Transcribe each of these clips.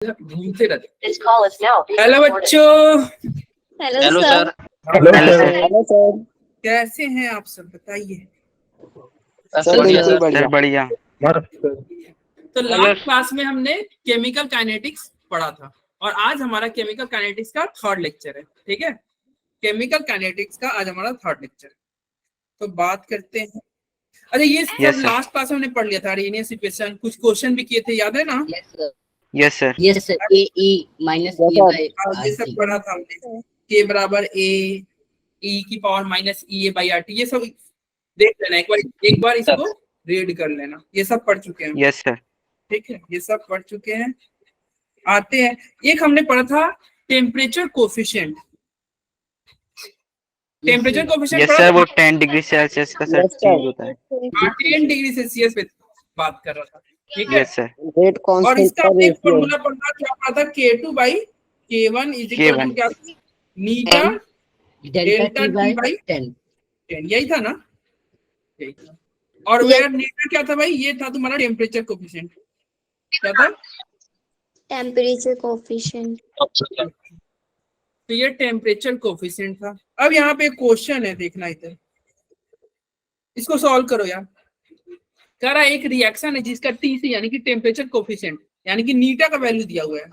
घूमते रहते। हेलो बच्चों। Hello sir. Hello sir. कैसे हैं आप सब, बताइए। सर बिल्कुल बढ़िया। तो लास्ट क्लास में हमने केमिकल काइनेटिक्स पढ़ा था और आज हमारा केमिकल काइनेटिक्स का थर्ड लेक्चर है। ठीक है, केमिकल काइनेटिक्स का आज हमारा थर्ड लेक्चर। तो बात करते हैं। अच्छा, ये सब लास्ट क्लास में हमने पढ़ लिया था। अरेनियस इक्वेशन, कुछ क्वेश्चन भी किए थे, याद है ना? Yes sir. A E minus ये सब पढ़ा था हमने। के बराबर ए ई की power minus E A by R T. ये सब देख लेना एक बार इसको रीड कर लेना। ये सब पढ़ चुके हैं। Yes sir. ठीक है, ये सब पढ़ चुके हैं। आते हैं, एक हमने पढ़ा था temperature coefficient. Temperature coefficient yes sir, वो 10 डिग्री सेल्सियस का सर चेंज होता है। 10 डिग्री सेल्सियस पे बात कर रहा था। ठीक है यस सर। रेट कांस्टेंट और इसका का एक रेशियो फॉर्मूला पढ़ा क्या पढ़ा था? K2 by K1 is equal to क्या? नीटा डेल्टा टी बाई 10। यही था ना? यही था। और वेयर नीटा क्या था भाई? ये था तुम्हारा टेम्परेचर कोफिशिएंट। क्या था? Temperature coefficient. तो ये टेम्परेचर कोफिशिएंट था। अब यहाँ पे क्वेश्चन है, देखना इधर, इसको सॉल्व करो यार। कह रहा है एक रिएक्शन है जिसका TC यानी कि टेम्परेचर कोफिशिएंट यानी कि नीटा का वैल्यू दिया हुआ है।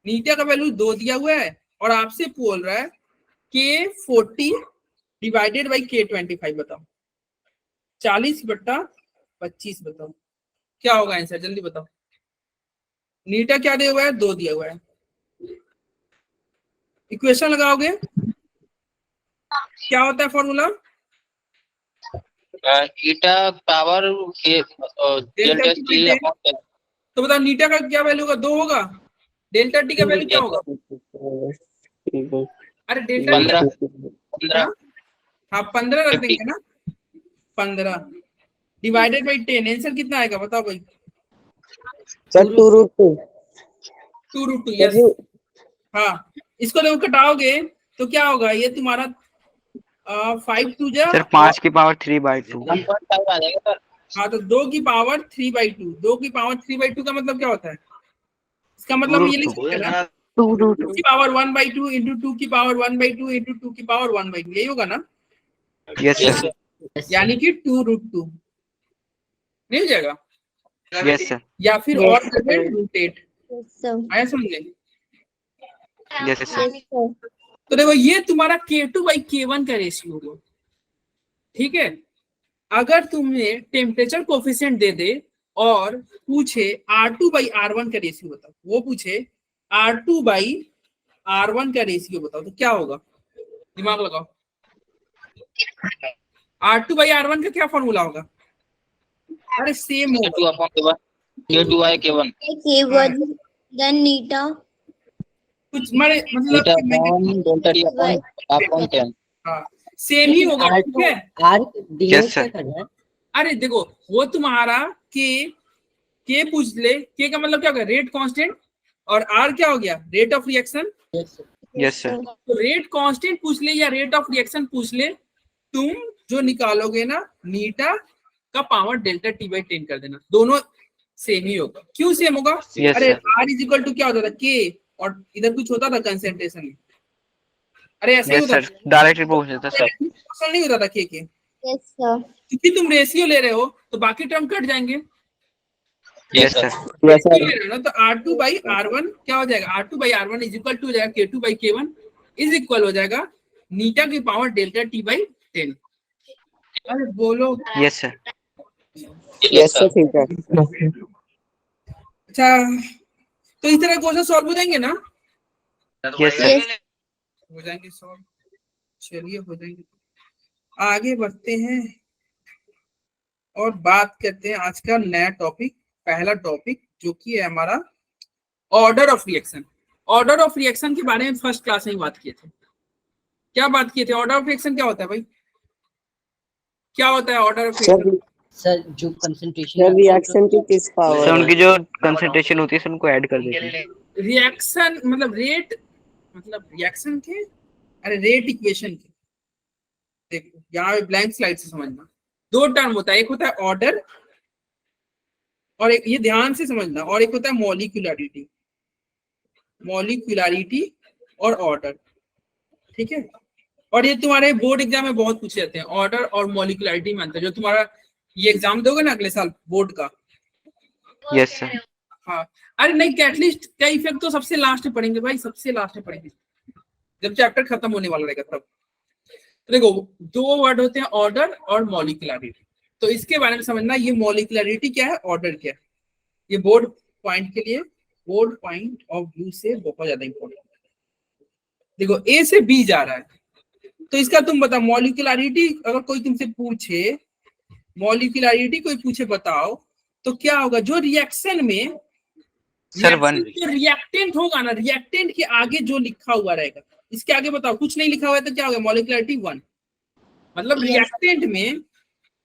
नीटा का वैल्यू 2 दिया हुआ है और आपसे बोल रहा है K40 डिवाइडेड बाई K25 बताओ। 40/25 बताओ क्या होगा आंसर, जल्दी बताओ। नीटा क्या दिया हुआ है? 2 दिया हुआ है। इक्वेशन लगाओगे, क्या होता है फॉर्मूला? ईटा पावर डेल्टा टी अपॉन 10। तो बताओ नीटा का क्या वैल्यू होगा? 2 होगा। डेल्टा टी का वैल्यू क्या होगा? अरे डेल्टा टी 15। हाँ 15 रख देंगे ना। 15 डिवाइडेड बाई 10, आंसर कितना आएगा बताओ भाई? सर 2√2। 2√2 यस। हाँ, इसको देखो कटाओगे तो क्या होगा? ये तुम्हारा 5 2 जा सर 5 की पावर 3/2। 1.5 आ जाएगा सर। हाँ तो 2 की पावर 3/2। 2 की पावर 3/2 का मतलब क्या होता है? इसका मतलब ये लिख सकते हैं ना, 2 की पावर 1/2 इंटू 2 की पावर 1/2 इंटू 2 की पावर 1/2। यही होगा ना? Yes sir. यानी कि 2√2 मिल जाएगा। Yes sir. या फिर और √8 आया समझे? Yes sir. तो देखो ये तुम्हारा K2 बाई K1 का रेशियो होगा। ठीक है, अगर तुम्हें टेम्परेचर कोफिशिएंट दे दे और पूछे R2 बाई R1 का रेशियो बताओ, वो पूछे R2 बाई R1 का रेशियो बताओ, तो क्या होगा? दिमाग लगाओ। R2 बाई R1 का क्या फॉर्मूला होगा? अरे सेम होगा। K2 upon K2 bye K1। K1 then नीटा कुछ मतलब डेल्टा टी अपॉन 10। हाँ सेम ही होगा। ठीक है, यस सर। अरे देखो वो तुम्हारा के पूछ ले, के का मतलब क्या होगा? Rate constant. और आर क्या हो गया? Rate of reaction. Yes sir. तो रेट कांस्टेंट पूछ ले या रेट ऑफ रिएक्शन पूछ ले, तुम जो निकालोगे ना नीटा का पावर डेल्टा टी बाई 10 कर देना। दोनों सेम ही होगा। क्यों सेम होगा? Yes, अरे sir. R is equal to क्या होता था? के और इधर कुछ होता था कंसेंट्रेशन में। अरे ऐसे ही यस होता सर, डायरेक्टली पूछ लेता सर। था, नहीं होता था के। यस सर क्योंकि तुम रेशियो ले रहे हो तो बाकी टर्म कट जाएंगे। Yes sir. ना तो R2 बाई R1 क्या हो जाएगा? R2 by R1 is equal to हो जाएगा K2 by K1 is equal हो जाएगा नीटा की पावर डेल्टा टी बाई 10। अरे बोलो। Yes sir. यस सर ठीक है। अच्छा, तो इस तरह क्वेश्चन सॉल्व हो जाएंगे ना? Yes sir. हो जाएंगे सॉल्व। चलिए हो जाएंगे। आगे बढ़ते हैं और बात करते हैं आज का नया टॉपिक, पहला टॉपिक जो कि है हमारा order of reaction. Order of reaction के बारे में फर्स्ट क्लास में बात किए थे। क्या बात किए थे? ऑर्डर ऑफ रिएक्शन क्या होता है भाई? क्या होता है ऑर्डर ऑफ रिएक्शन? सर जो कंसंट्रेशन रिएक्शन की किस पावर सर उनकी जो कंसंट्रेशन होती है सर उनको ऐड कर देते हैं। रिएक्शन मतलब रेट, मतलब रिएक्शन के, अरे रेट इक्वेशन के। देखो यहाँ ब्लैंक स्लाइड से समझना। 2 टर्म होता है, एक होता है ऑर्डर और एक, ये ध्यान से समझना, और एक होता है मॉलिक्यूलरिटी। मॉलिक्यूलरिटी और ऑर्डर, ठीक है। और ये तुम्हारे बोर्ड एग्जाम में बहुत पूछे जाते हैं, ऑर्डर और मॉलिक्यूलरिटी में अंतर। जो तुम्हारा ये एग्जाम दोगे ना अगले साल बोर्ड का, यस सर। हाँ, अरे नहीं, कैटलिस्ट का इफेक्ट तो सबसे लास्ट में पढ़ेंगे भाई, सबसे लास्ट में पढ़ेंगे जब चैप्टर खत्म होने वाला रहेगा तब। तो देखो, दो वर्ड होते हैं, ऑर्डर और मॉलिक्यूलरिटी। तो इसके बारे में समझना, ये मॉलिक्यूलरिटी क्या है, ऑर्डर क्या है, ये बोर्ड पॉइंट के लिए, बोर्ड पॉइंट ऑफ व्यू से बहुत ज्यादा इंपॉर्टेंट है। देखो ए से बी जा रहा है, तो इसका तुम बताओ मॉलिक्यूलरिटी, अगर कोई तुमसे पूछे मॉलिक्यूलरिटी, कोई पूछे बताओ, तो क्या होगा, जो रिएक्शन में सर 1। जो रिएक्टेंट होगा ना, रिएक्टेंट के आगे जो लिखा हुआ रहेगा, इसके आगे बताओ कुछ नहीं लिखा हुआ है तो क्या होगा, मॉलिक्यूलरिटी 1। मतलब रिएक्टेंट में,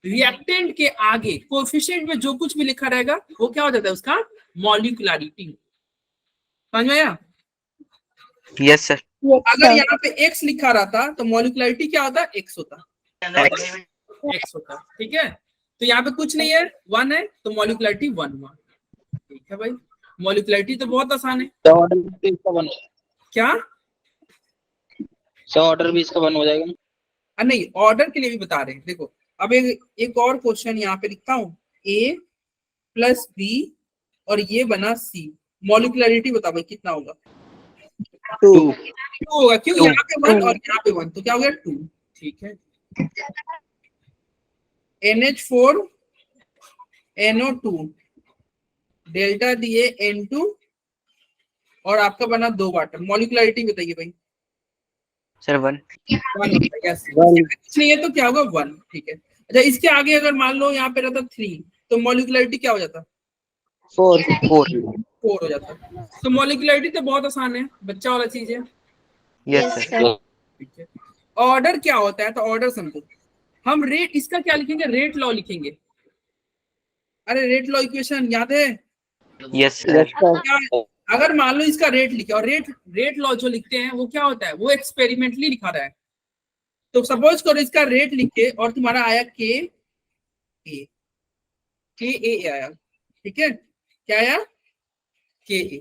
रिएक्टेंट के आगे कोएफिशिएंट में जो कुछ भी लिखा रहेगा वो क्या हो जाता है, उसका मॉलिक्यूलरिटी। समझ में आया? Yes sir. अगर यहाँ पे x लिखा रहता तो मॉलिक्यूलरिटी क्या होता, x होता, x होता, ठीक है। तो यहाँ पे कुछ नहीं है, 1 है, तो मॉलिक्यूलरिटी 1 हुआ, ठीक है भाई। मॉलिक्यूलरिटी तो बहुत आसान है। तो ऑर्डर भी इसका 1 क्या सर, ऑर्डर भी इसका 1 हो जाएगा ना? नहीं, ऑर्डर के लिए भी बता रहे हैं। देखो अब एक और क्वेश्चन यहाँ पे लिखता हूँ, a प्लस बी और ये बना c, मॉलिक्यूलरिटी बता भाई कितना होगा, 2 2 होगा। क्यों, यहाँ पे 1 और यहाँ पे 1, तो क्या हो गया 2, ठीक है। NH4 NO2 डेल्टा दिए N2 और आपका बना 2 वाटर, मॉलिक्यूलरिटी बताइए भाई। सर 1। 1 होगा, यस। कुछ नहीं है तो क्या होगा 1, ठीक है। अच्छा, इसके आगे अगर मान लो यहाँ पे रहता 3, तो मॉलिक्यूलरिटी क्या हो जाता, 4 4 हो जाता। तो मॉलिक्यूलरिटी तो बहुत आसान है, बच्चा वाला चीज है, यस सर। ठीक है। ऑर्डर क्या होता है, तो ऑर्डर समझो, हम रेट, इसका क्या लिखेंगे, रेट लॉ लिखेंगे। अरे रेट लॉ इक्वेशन याद है? Yes sir. क्या, अगर मान लो इसका रेट लिखे, और रेट लॉ जो लिखते हैं वो क्या होता है, वो एक्सपेरिमेंटली लिखा रहा है। तो सपोज करो इसका रेट लिखे और तुम्हारा आया के ए आया, ठीक है, क्या आया, के ए।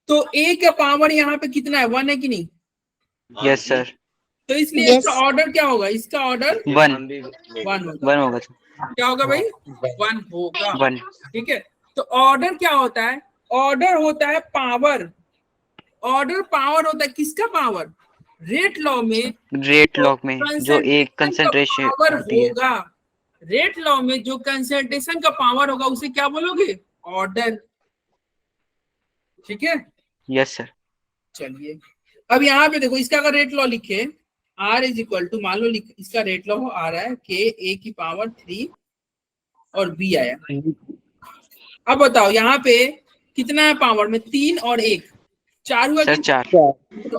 तो ए का पावर यहाँ पे कितना है, 1 है कि नहीं? Yes sir. तो इसलिए Yes. इसका ऑर्डर क्या होगा, इसका ऑर्डर 1 1 होगा। 1 होगा सर। क्या होगा भाई, 1 होगा, 1। ठीक है। तो ऑर्डर क्या होता है, ऑर्डर होता है पावर, ऑर्डर पावर होता है किसका पावर, रेट लॉ में, रेट लॉग में जो एक कंसंट्रेशन पावर होती है। होगा, रेट लॉ में जो कंसंट्रेशन का पावर होगा उसे क्या बोलोगे, ऑर्डर, ठीक है। Yes sir. चलिए अब यहाँ पे देखो, इसका अगर रेट लॉ लिखे, R इज इक्वल टू, मान लो इसका रेट लॉ आ रहा है के ए की पावर 3 और B आया। अब बताओ यहाँ पे कितना है पावर में, 3 और 1, 4 हुआ सर कि? 4। तो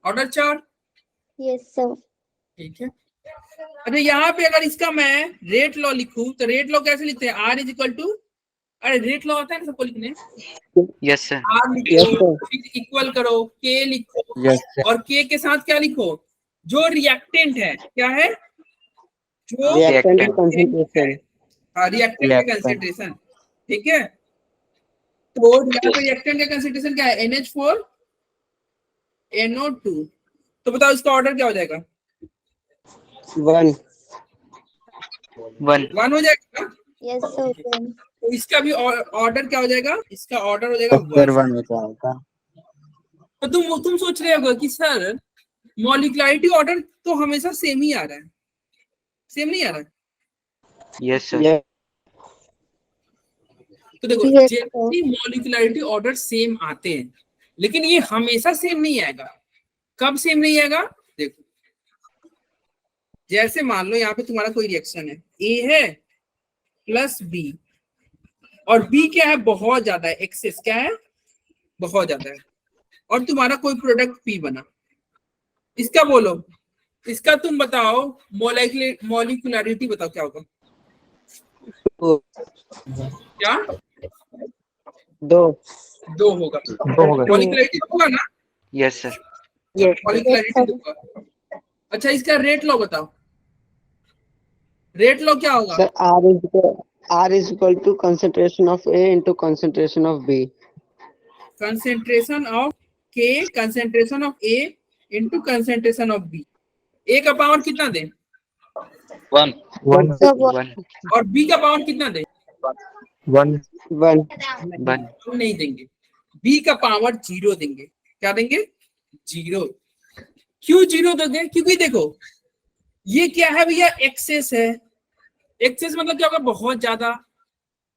ऑर्डर 4, Yes, sir. ठीक है। अच्छा, यहाँ पे अगर इसका मैं रेट लॉ लिखूं तो रेट लॉ कैसे लिखते हैं, R इज इक्वल टू, अरे रेट लॉ होता है ना सबको लिखने, यस सर। R लिखो, फिर इक्वल करो, K लिखो, और K के साथ क्या लिखो, जो रिएक्टेंट है, क्या है, जो रिएक्टेंट कंसंट्रेशन, रिएक्टेंट का कंसंट्रेशन, ठीक है। तो यहाँ पे रिएक्टेंट का कंसंट्रेशन क्या है, NH4 NO2। तो बताओ इसका ऑर्डर क्या हो जाएगा, 1 1 हो जाएगा। Yes, sir. तो इसका भी ऑर्डर क्या हो जाएगा, इसका ऑर्डर हो जाएगा 1। तो तुम सोच रहे होगे कि सर मॉलिक्यूलरिटी ऑर्डर तो हमेशा सेम ही आ रहा है, सेम नहीं आ रहा है। Yes sir. तो देखो, Yes, generally molecularity order same आते हैं, लेकिन ये हमेशा सेम नहीं आएगा। कब सेम नहीं आएगा, देखो जैसे मान लो यहाँ पे तुम्हारा कोई रिएक्शन है, ए है प्लस बी, और बी क्या है, बहुत ज्यादा है, एक्सेस क्या है, बहुत ज्यादा है, और तुम्हारा कोई प्रोडक्ट पी बना, इसका बोलो, इसका तुम बताओ मॉलिक्यूलरिटी बताओ क्या होगा, क्या 2 होगा, मॉलिक्यूलरिटी होगा ना, यस सर। मॉलिक्यूलरिटी होगा। अच्छा, इसका रेट लॉ बताओ, रेट लॉ क्या होगा, sir R is equal to concentration of A into concentration of B. Concentration of K concentration of A into concentration of B। A का power कितना दे 1 1 और B का पावर कितना दे 1 हम नहीं देंगे। B का पावर 0 देंगे। क्या देंगे 0। क्यों 0 दोगे? क्योंकि देखो ये क्या है भैया एक्सेस है। एक्सेस मतलब क्या होगा बहुत ज्यादा।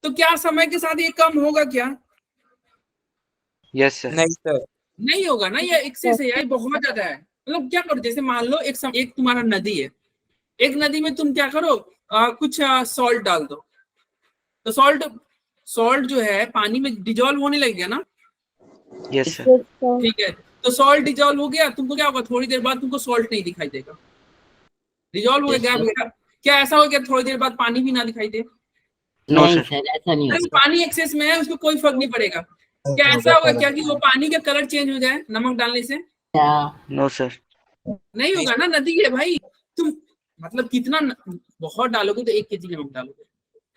तो क्या समय के साथ ये कम होगा क्या? Yes sir. नहीं सर। नहीं होगा ना, ये एक्सेस है यार, बहुत ज्यादा है। मतलब क्या करो, जैसे मान लो एक तुम्हारा नदी है, एक नदी में तुम क्या करो कुछ सॉल्ट डाल दो, तो सॉल्ट जो है पानी में डिजोल्व होने लगेगा ना। Yes sir. ठीक है, तो सॉल्ट डिजोल्व हो गया, तुमको क्या होगा थोड़ी देर बाद तुमको सॉल्ट नहीं दिखाई देगा, डिजोल्व हो गया। क्या ऐसा हो गया थोड़ी देर बाद पानी भी ना दिखाई दे? नहीं सर, ऐसा नहीं अरे होता। पानी एक्सेस में है, उसको कोई फर्क नहीं पड़ेगा। क्या ऐसा होगा क्या कि वो पानी का कलर चेंज हो जाए नमक डालने से? No sir. नहीं होगा ना, नदी है भाई। तुम मतलब कितना बहुत डालोगे तो 1 kg नमक डालोगे,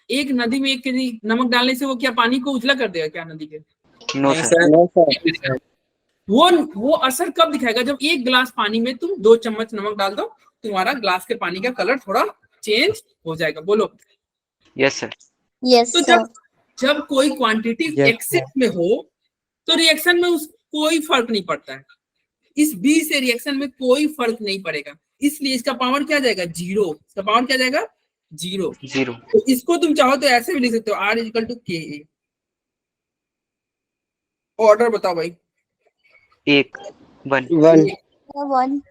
एक नदी में 1 kg नमक डालने से वो क्या पानी को उजला कर देगा क्या नदी के? नो नहीं सर। सर। No sir. वो असर कब दिखाएगा? जब 1 गिलास पानी में तुम 2 चम्मच नमक डाल दो, तुम्हारा ग्लास के पानी का कलर थोड़ा चेंज हो जाएगा। बोलो यस सर। Yes, तो sir. जब कोई क्वांटिटी Yes, एक्सेस में हो तो रिएक्शन में उस कोई फर्क नहीं पड़ता है। इस B से रिएक्शन में कोई फर्क नहीं पड़ेगा, इसलिए इसका पावर क्या जाएगा 0। इसका पावर क्या जाएगा 0। 0 तो इसको तुम चाहो तो ऐसे भी लिख सकते हो R equal to KA। Order बताओ भाई। 1 1 1 1.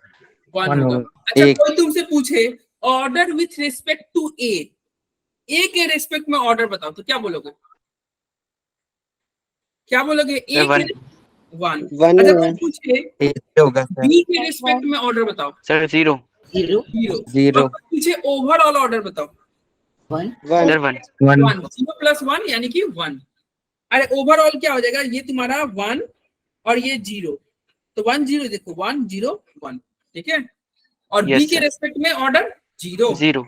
1 होगा। अच्छा कोई तुमसे पूछे order with respect to A के रेस्पेक्ट में ऑर्डर बताओ, तो क्या बोलोगे? क्या बोलोगे? A सर, के 1। 1 अच्छा कोई पूछे होगा सर। B के रेस्पेक्ट में ऑर्डर बताओ, सर 0 0 0 और पूछे ओवरऑल ऑर्डर बताओ, 1 1 सर 1 1। 0 प्लस 1 यानी कि 1। अरे ओवरऑल क्या हो जाएगा? ये तुम्हारा 1 और ये 0, तो 1 0 देखो 1 0 1। ठीक है, और B Yes, के sir. रेस्पेक्ट में ऑर्डर 0। 0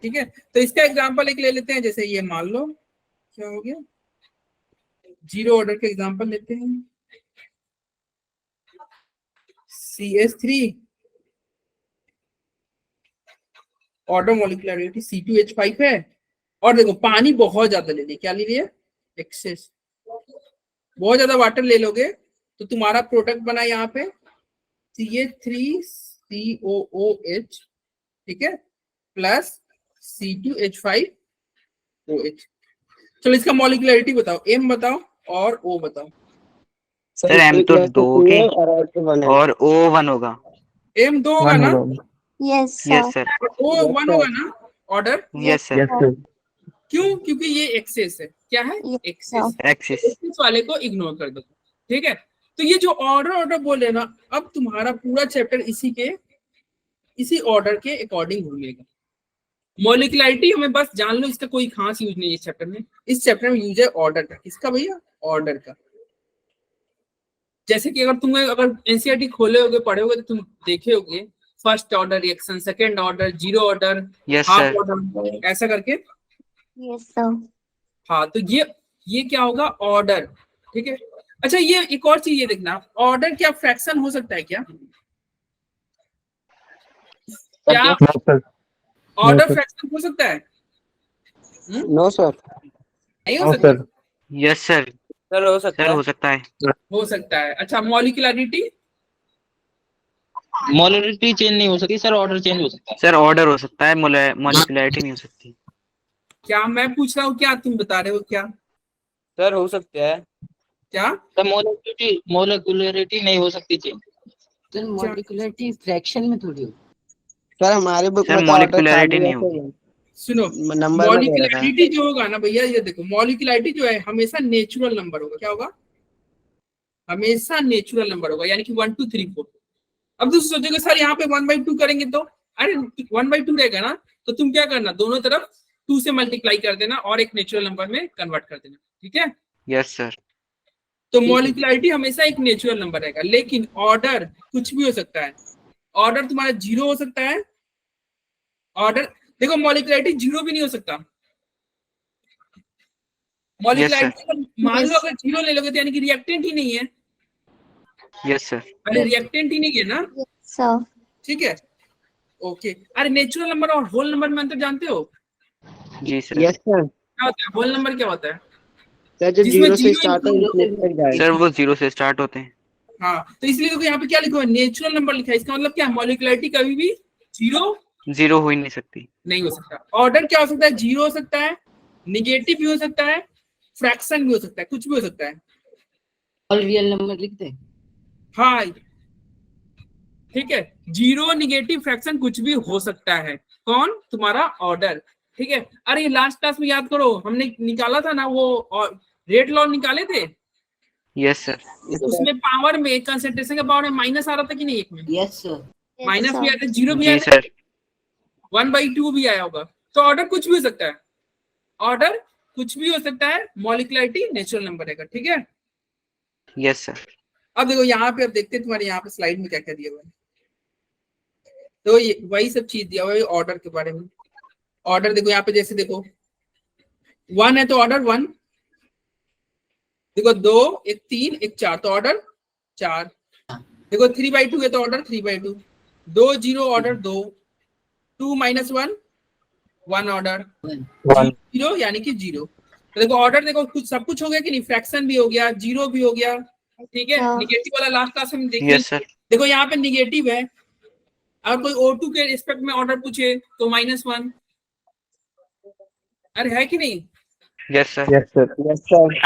ठीक है, तो इसका एग्जांपल एक ले लेते हैं। जैसे ये मान लो क्या हो गया, 0 ऑर्डर के एग्जांपल लेते हैं। CH3 ऑर्डर मॉलिक्यूलरिटी C2H5 है, और देखो पानी बहुत ज्यादा ले लिया। क्या ले लिया? एक्सेस। बहुत ज्यादा वाटर ले लोगे तो तुम्हारा प्रोडक्ट बना यहाँ पे CH3COOH, ठीक है, प्लस C2H5OH। चलो इसका मॉलिक्यूलरिटी बताओ, M बताओ और O बताओ। सर M तो 2 के और R1 है। और O 1 होगा। M 2 होगा ना, Yes, sir. Yes sir. O 1 होगा ना ऑर्डर। Yes sir. क्यों? क्योंकि ये एक्सेस है। क्या है? Yes, access. एक्सिस एक्सेस वाले को इग्नोर कर दो। ठीक है, तो ये जो ऑर्डर बोले ना, अब तुम्हारा पूरा चैप्टर इसी ऑर्डर के अकॉर्डिंग घूमेगा। मॉलिक्यूलरिटी हमें बस जान लो, इसका कोई खास यूज नहीं है इस चैप्टर में। इस चैप्टर में यूज है ऑर्डर का। किसका भैया? ऑर्डर का। जैसे कि अगर एनसीईआरटी खोले होगे पढ़े होगे तो तुम देखे होगे first order reaction, second order, 0 order, yes half sir. Order, ऐसा करके। Yes, sir. हाँ, तो ये क्या होगा? ऑर्डर। ठीक है, अच्छा ये एक और चीज ये देखना, ऑर्डर क्या फ्रैक्शन हो सकता है क्या? क्या ऑर्डर फ्रैक्शन हो सकता है? No sir. नहीं हो सकता? Yes sir. सर हो सकता सर है। हो सकता है। हो सकता है। अच्छा मॉलिक्यूलरिटी? मॉलिक्यूलरिटी चेंज नहीं हो सकती सर, ऑर्डर चेंज हो सकता है। सर ऑर्डर हो सकता है, मॉलिक्यूलरिटी नहीं हो सकती। क्या मैं पूछ रहा हूँ, क्या तुम बता रहे हो? क्या सर हो सकता है। क्या सर मॉलिक्यूलरिटी नहीं हो सकती चेंज। सर मॉलिक्यूलरिटी फ्रैक्शन में थोड़ी हो। सर हमारे बुक सर में तो ऑर्डर मॉलिक्यूलरिटी खाली नहीं है, होगी। सुनो, नंबर में दे रखा है। मॉलिक्यूलरिटी जो होगा ना भैया, ये देखो मॉलिक्यूलरिटी जो है हमेशा नेचुरल नंबर होगा। क्या होगा? हमेशा नेचुरल नंबर होगा, यानी कि 1 2 3 4। अब तुम सोचोगे सर यहाँ पे 1/2 करेंगे तो, अरे 1/2 रहेगा ना, तो तुम क्या करना, दोनों तरफ 2 से मल्टीप्लाई कर देना और एक नेचुरल नंबर में कन्वर्ट कर देना। ठीक है, यस सर। तो मॉलिक्यूलरिटी हमेशा एक नेचुरल नंबर रहेगा। लेकिन ऑर्डर कुछ भी हो सकता है। ऑर्डर तुम्हारा 0 हो सकता है। ऑर्डर देखो, मॉलिक्यूलरिटी 0 भी नहीं हो सकता। मॉलिक्यूलरिटी मान लो अगर 0 ले लोगे तो यानी कि रिएक्टेंट ही नहीं है, यस सर। अरे रिएक्टेंट ही नहीं है ना, Yes, sir. ठीक है ओके। अरे नेचुरल नंबर और होल नंबर में अंतर जानते हो जी सर। Yes sir. क्या होता है? होल नंबर क्या होता है? सर जो जिसमें 0 से zero स्टार्ट है include वो तक जाएगा। सर वो 0 से स्टार्ट होते हैं। हाँ तो इसलिए देखो यहाँ पे क्या लिखा है, नेचुरल नंबर लिखा है, इसका मतलब क्या, मॉलिक्यूलरिटी कभी भी 0 हो ही नहीं सकती। नहीं हो सकता। ऑर्डर क्या हो सकता है, 0 हो सकता है, निगेटिव भी हो सकता है, फ्रैक्शन भी हो सकता है, कुछ भी हो सकता है। ऑल रियल नंबर लिख दे। हाँ ठीक है, 0 निगेटिव फ्रैक्शन कुछ भी हो सकता है। कौन? तुम्हारा ऑर्डर, ठीक है। अरे लास्ट क्लास में याद करो, हमने निकाला था ना वो रेट लॉ निकाले थे, यस सर। उसमें पावर में कंसंट्रेशन का पावर में माइनस आ रहा था कि नहीं, एक में यस सर। Yes, माइनस भी sir. आया था, 0 भी जी आया था, सर। 1/2 भी आया होगा। तो ऑर्डर कुछ भी हो सकता है, ऑर्डर कुछ भी हो सकता है, मॉलिक्यूलरिटी नेचुरल नंबर रहेगा, ठीक है। Yes sir. अब देखो यहाँ पे, अब देखते हैं तुम्हारे यहाँ पे स्लाइड में क्या क्या दिया हुआ है। तो ये वही सब चीज दिया हुआ है ऑर्डर के बारे में। ऑर्डर देखो यहाँ पे, जैसे देखो 1 है तो ऑर्डर 1, देखो 2, एक 3, एक 4 तो ऑर्डर 4, देखो 3/2 है तो ऑर्डर 3/2, 2 0 ऑर्डर 2, 2 - 1 1 ऑर्डर, 0 यानी कि 0। तो देखो ऑर्डर, देखो कुछ सब कुछ हो गया कि नहीं, फ्रैक्शन भी हो गया, 0 भी हो गया, ठीक है। हाँ। निगेटिव वाला लास्ट क्लास में देखिए, यस सर। देखो यहाँ पे निगेटिव है, अगर कोई O2 के रिस्पेक्ट में ऑर्डर पूछे तो -1, अरे है कि नहीं, yes sir. Yes sir. Yes sir.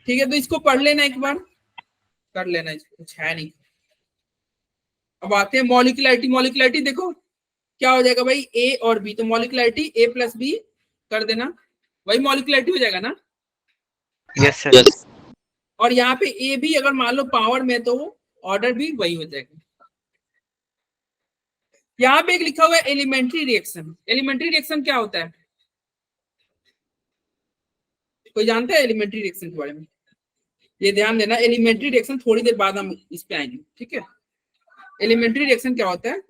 ठीक है। तो इसको पढ़ लेना एक बार, कर लेना, इसको कुछ है नहीं। अब आते हैं मॉलिक्यूलरिटी। मॉलिक्यूलरिटी देखो क्या हो जाएगा भाई, A और B, तो मॉलिक्यूलरिटी A + B कर देना, वही मॉलिक्यूलरिटी हो जाएगा ना। Yes sir. और यहाँ पे A भी अगर मान लो पावर में, तो ऑर्डर भी वही हो जाएगा। यहाँ पे एक लिखा हुआ है एलिमेंट्री रिएक्शन। एलिमेंट्री रिएक्शन क्या होता है, कोई जानता है एलिमेंट्री रिएक्शन के बारे में? ये ध्यान देना, एलिमेंट्री रिएक्शन थोड़ी देर बाद हम इस पे आएंगे, ठीक है। एलिमेंट्री रिएक्शन क्या होता है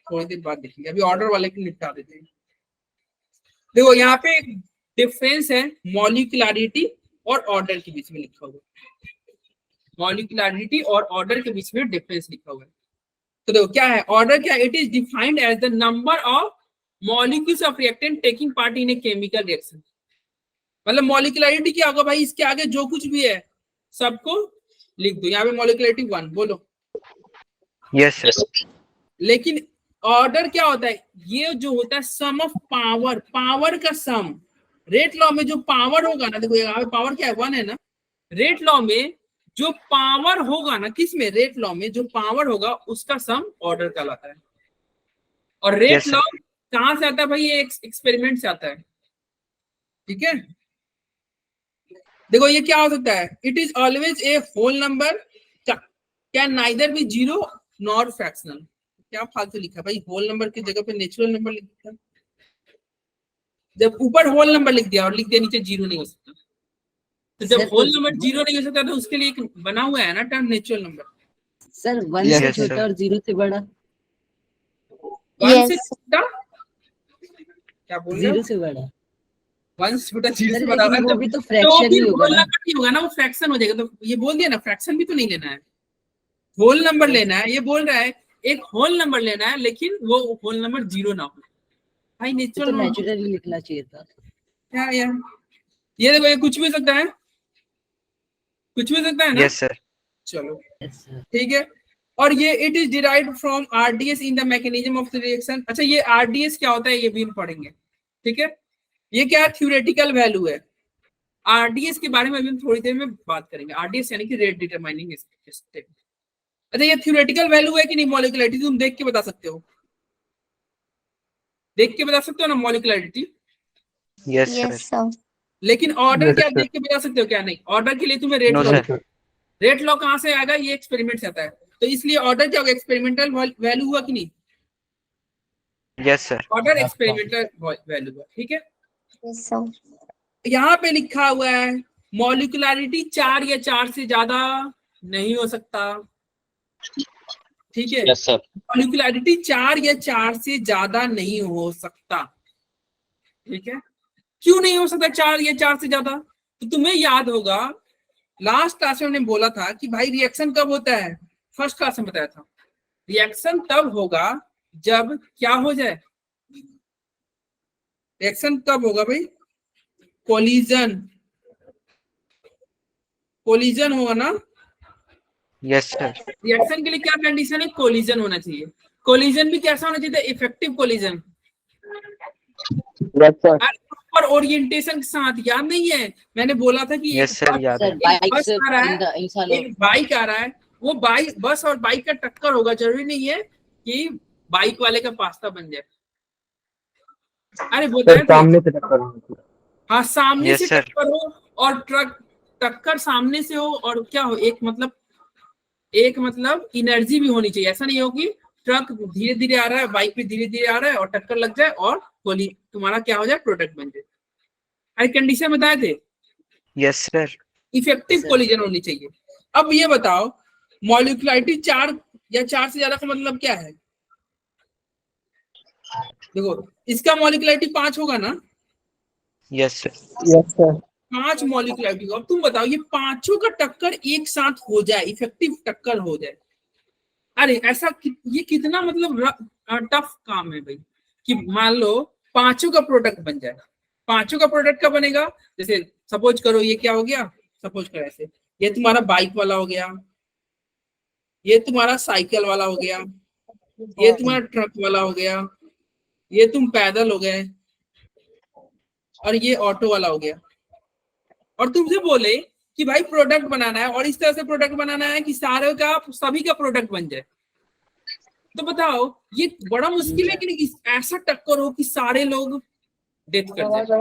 थोड़ी देर बाद देखेंगे, अभी ऑर्डर वाले को निपटा देते हैं। देखो यहाँ पे एक डिफरेंस है मॉलिक्यूलरिटी और ऑर्डर के बीच में लिखा हुआ है, मॉलिक्यूलरिटी और ऑर्डर के बीच में डिफरेंस लिखा हुआ है। तो देखो क्या है ऑर्डर, क्या, it is defined as the number of molecules of reactant taking part in a chemical reaction. मतलब मॉलिक्यूलरिटी क्या होगा भाई, इसके आगे जो कुछ भी है सबको लिख दो। यहाँ पे मॉलिक्यूलरिटी 1 बोलो। Yes sir. लेकिन ऑर्डर क्या होता है, ये जो होता है सम ऑफ पावर, पावर का सम। रेट लॉ में जो पावर होगा ना, देखो यहाँ पे पावर क्या है, 1 है ना। रेट लॉ में जो पावर होगा ना, किस में, रेट लॉ में जो पावर होगा उसका सम ऑर्डर कहलाता है। और रेट Yes, sir. लॉ कहां से आता है भाई, ये एक्सपेरिमेंट से आता है, ठीक है। देखो ये क्या हो सकता है, it is always a whole number can neither be 0 nor fractional. क्या फालतू लिखा भाई, होल नंबर की जगह पे नेचुरल नंबर लिख दिया। जब ऊपर होल नंबर लिख दिया और लिख दिया नीचे 0 नहीं हो सकता, तो जब सर, होल नंबर 0 नहीं हो सकता तो उसके लिए एक बना हुआ है ना term, natural number. Sir 1 Yes, से sir. छोटा और 0 से बड़ा। 1 से Yes. छोटा, क्या बोल रहे हो, 0 से बड़ा। 1 से छोटा 0 से सर, बड़ा, लेकिन वो भी तो तो फ्रैक्शन फिर ही होगा होल ना। नंबर नहीं होगा ना, वो फ्रैक्शन हो जाएगा। तो ये बोल दिया ना, फ्रैक्शन भी तो नहीं लेना है, होल नंबर लेना है। ये बोल रहा है एक होल नंबर लेना है, लेकिन वो होल नंबर 0 ना हो भाई, तो नेचुरल नंबर नेचुरली लिखना चाहिए था। क्या यार। ये देखो ये कुछ भी हो सकता है, कुछ भी हो सकता है ना। Yes sir. चलो यस सर। ठीक है। और ये it is derived from RDS in the mechanism of the reaction. अच्छा ये आरडीएस क्या होता है ये भी हम पढ़ेंगे, ठीक है। ये क्या थ्योरेटिकल वैल्यू है, आरडीएस के बारे में अभी हम थोड़ी देर में बात करेंगे। आरडीएस यानी कि रेट डिटरमाइनिंग स्टेप। अच्छा ये थ्योरेटिकल वैल्यू है कि नहीं मॉलिक्यूलरिटी, तुम देख के बता सकते हो, देख के बता सकते हो ना molecularity. Yes Yes, sir. sir. लेकिन ऑर्डर Yes, क्या sir. देख के बता सकते हो क्या नहीं, ऑर्डर के लिए तुम्हें rate no law, sir. Rate law कहां से आएगा, ये एक्सपेरिमेंट से आता है। तो इसलिए ऑर्डर क्या होगा, एक्सपेरिमेंटल वैल्यू हुआ कि नहीं, yes sir. Order experimental value हुआ, ठीक है। Yes, sir. यहाँ पे लिखा हुआ है मॉलिक्यूलरिटी 4 या 4 से ज्यादा नहीं हो सकता, ठीक है। Yes sir. मॉलिक्यूलरिटी 4 या 4 से ज्यादा नहीं हो सकता, ठीक है। क्यों नहीं हो सकता 4 या 4 से ज्यादा, तो तुम्हें याद होगा लास्ट क्लास में हमने बोला था कि भाई रिएक्शन कब होता है, फर्स्ट क्लास में बताया था, रिएक्शन तब होगा जब क्या हो जाए, रिएक्शन कब होगा भाई, कोलिजन, कोलिजन होगा ना। Yes sir. रिएक्शन के लिए क्या कंडीशन है, कोलिजन होना चाहिए। कोलिजन भी कैसा होना चाहिए, इफेक्टिव कोलिजन, Yes, sir. और ओरिएंटेशन के साथ। याद नहीं है मैंने बोला था कि यस सर, याद है। सर बाइक बस से आ रहा है, इंसान एक बाइक आ रहा है, वो बाइक, बस और बाइक का टक्कर होगा, जरूरी नहीं है कि बाइक वाले का पास्ता बन जाए। अरे वो सामने से टक्कर होगी। हाँ, सामने Yes, से sir. टक्कर हो और ट्रक टक्कर सामने से हो, और क्या हो, एक मतलब एनर्जी भी होनी चाहिए। ऐसा नहीं हो कि ट्रक धीरे धीरे आ रहा है, बाइक भी धीरे धीरे आ रहा है और टक्कर लग जाए और गोली तुम्हारा क्या हो जाए, प्रोडक्ट बन जाए। अरे कंडीशन बताए थे, yes sir. Effective Sir. Collision होनी चाहिए। अब ये बताओ मॉलिक्यूलरिटी 4 या 4 से ज्यादा का मतलब क्या है। देखो इसका मॉलिक्यूलरिटी 5 होगा ना, yes sir. Yes, sir. 5 molecularity. अब तुम बताओ ये पांचों का टक्कर एक साथ हो जाए, इफेक्टिव टक्कर हो जाए, अरे ऐसा ये कितना मतलब टफ काम है भाई, कि मान लो पांचों का प्रोडक्ट बन जाए। पांचों का प्रोडक्ट कब बनेगा, जैसे सपोज करो ये क्या हो गया, सपोज करो ऐसे, ये तुम्हारा बाइक वाला हो गया, ये तुम्हारा साइकिल वाला हो गया, ये तुम्हारा ट्रक वाला हो गया, ये तुम पैदल हो गए, और ये ऑटो वाला हो गया। और तुमसे बोले कि भाई प्रोडक्ट बनाना है, और इस तरह से प्रोडक्ट बनाना है कि सारे का सभी का प्रोडक्ट बन जाए, तो बताओ ये बड़ा मुश्किल है कि नहीं, कि ऐसा टक्कर हो कि सारे लोग डेथ कर जाए।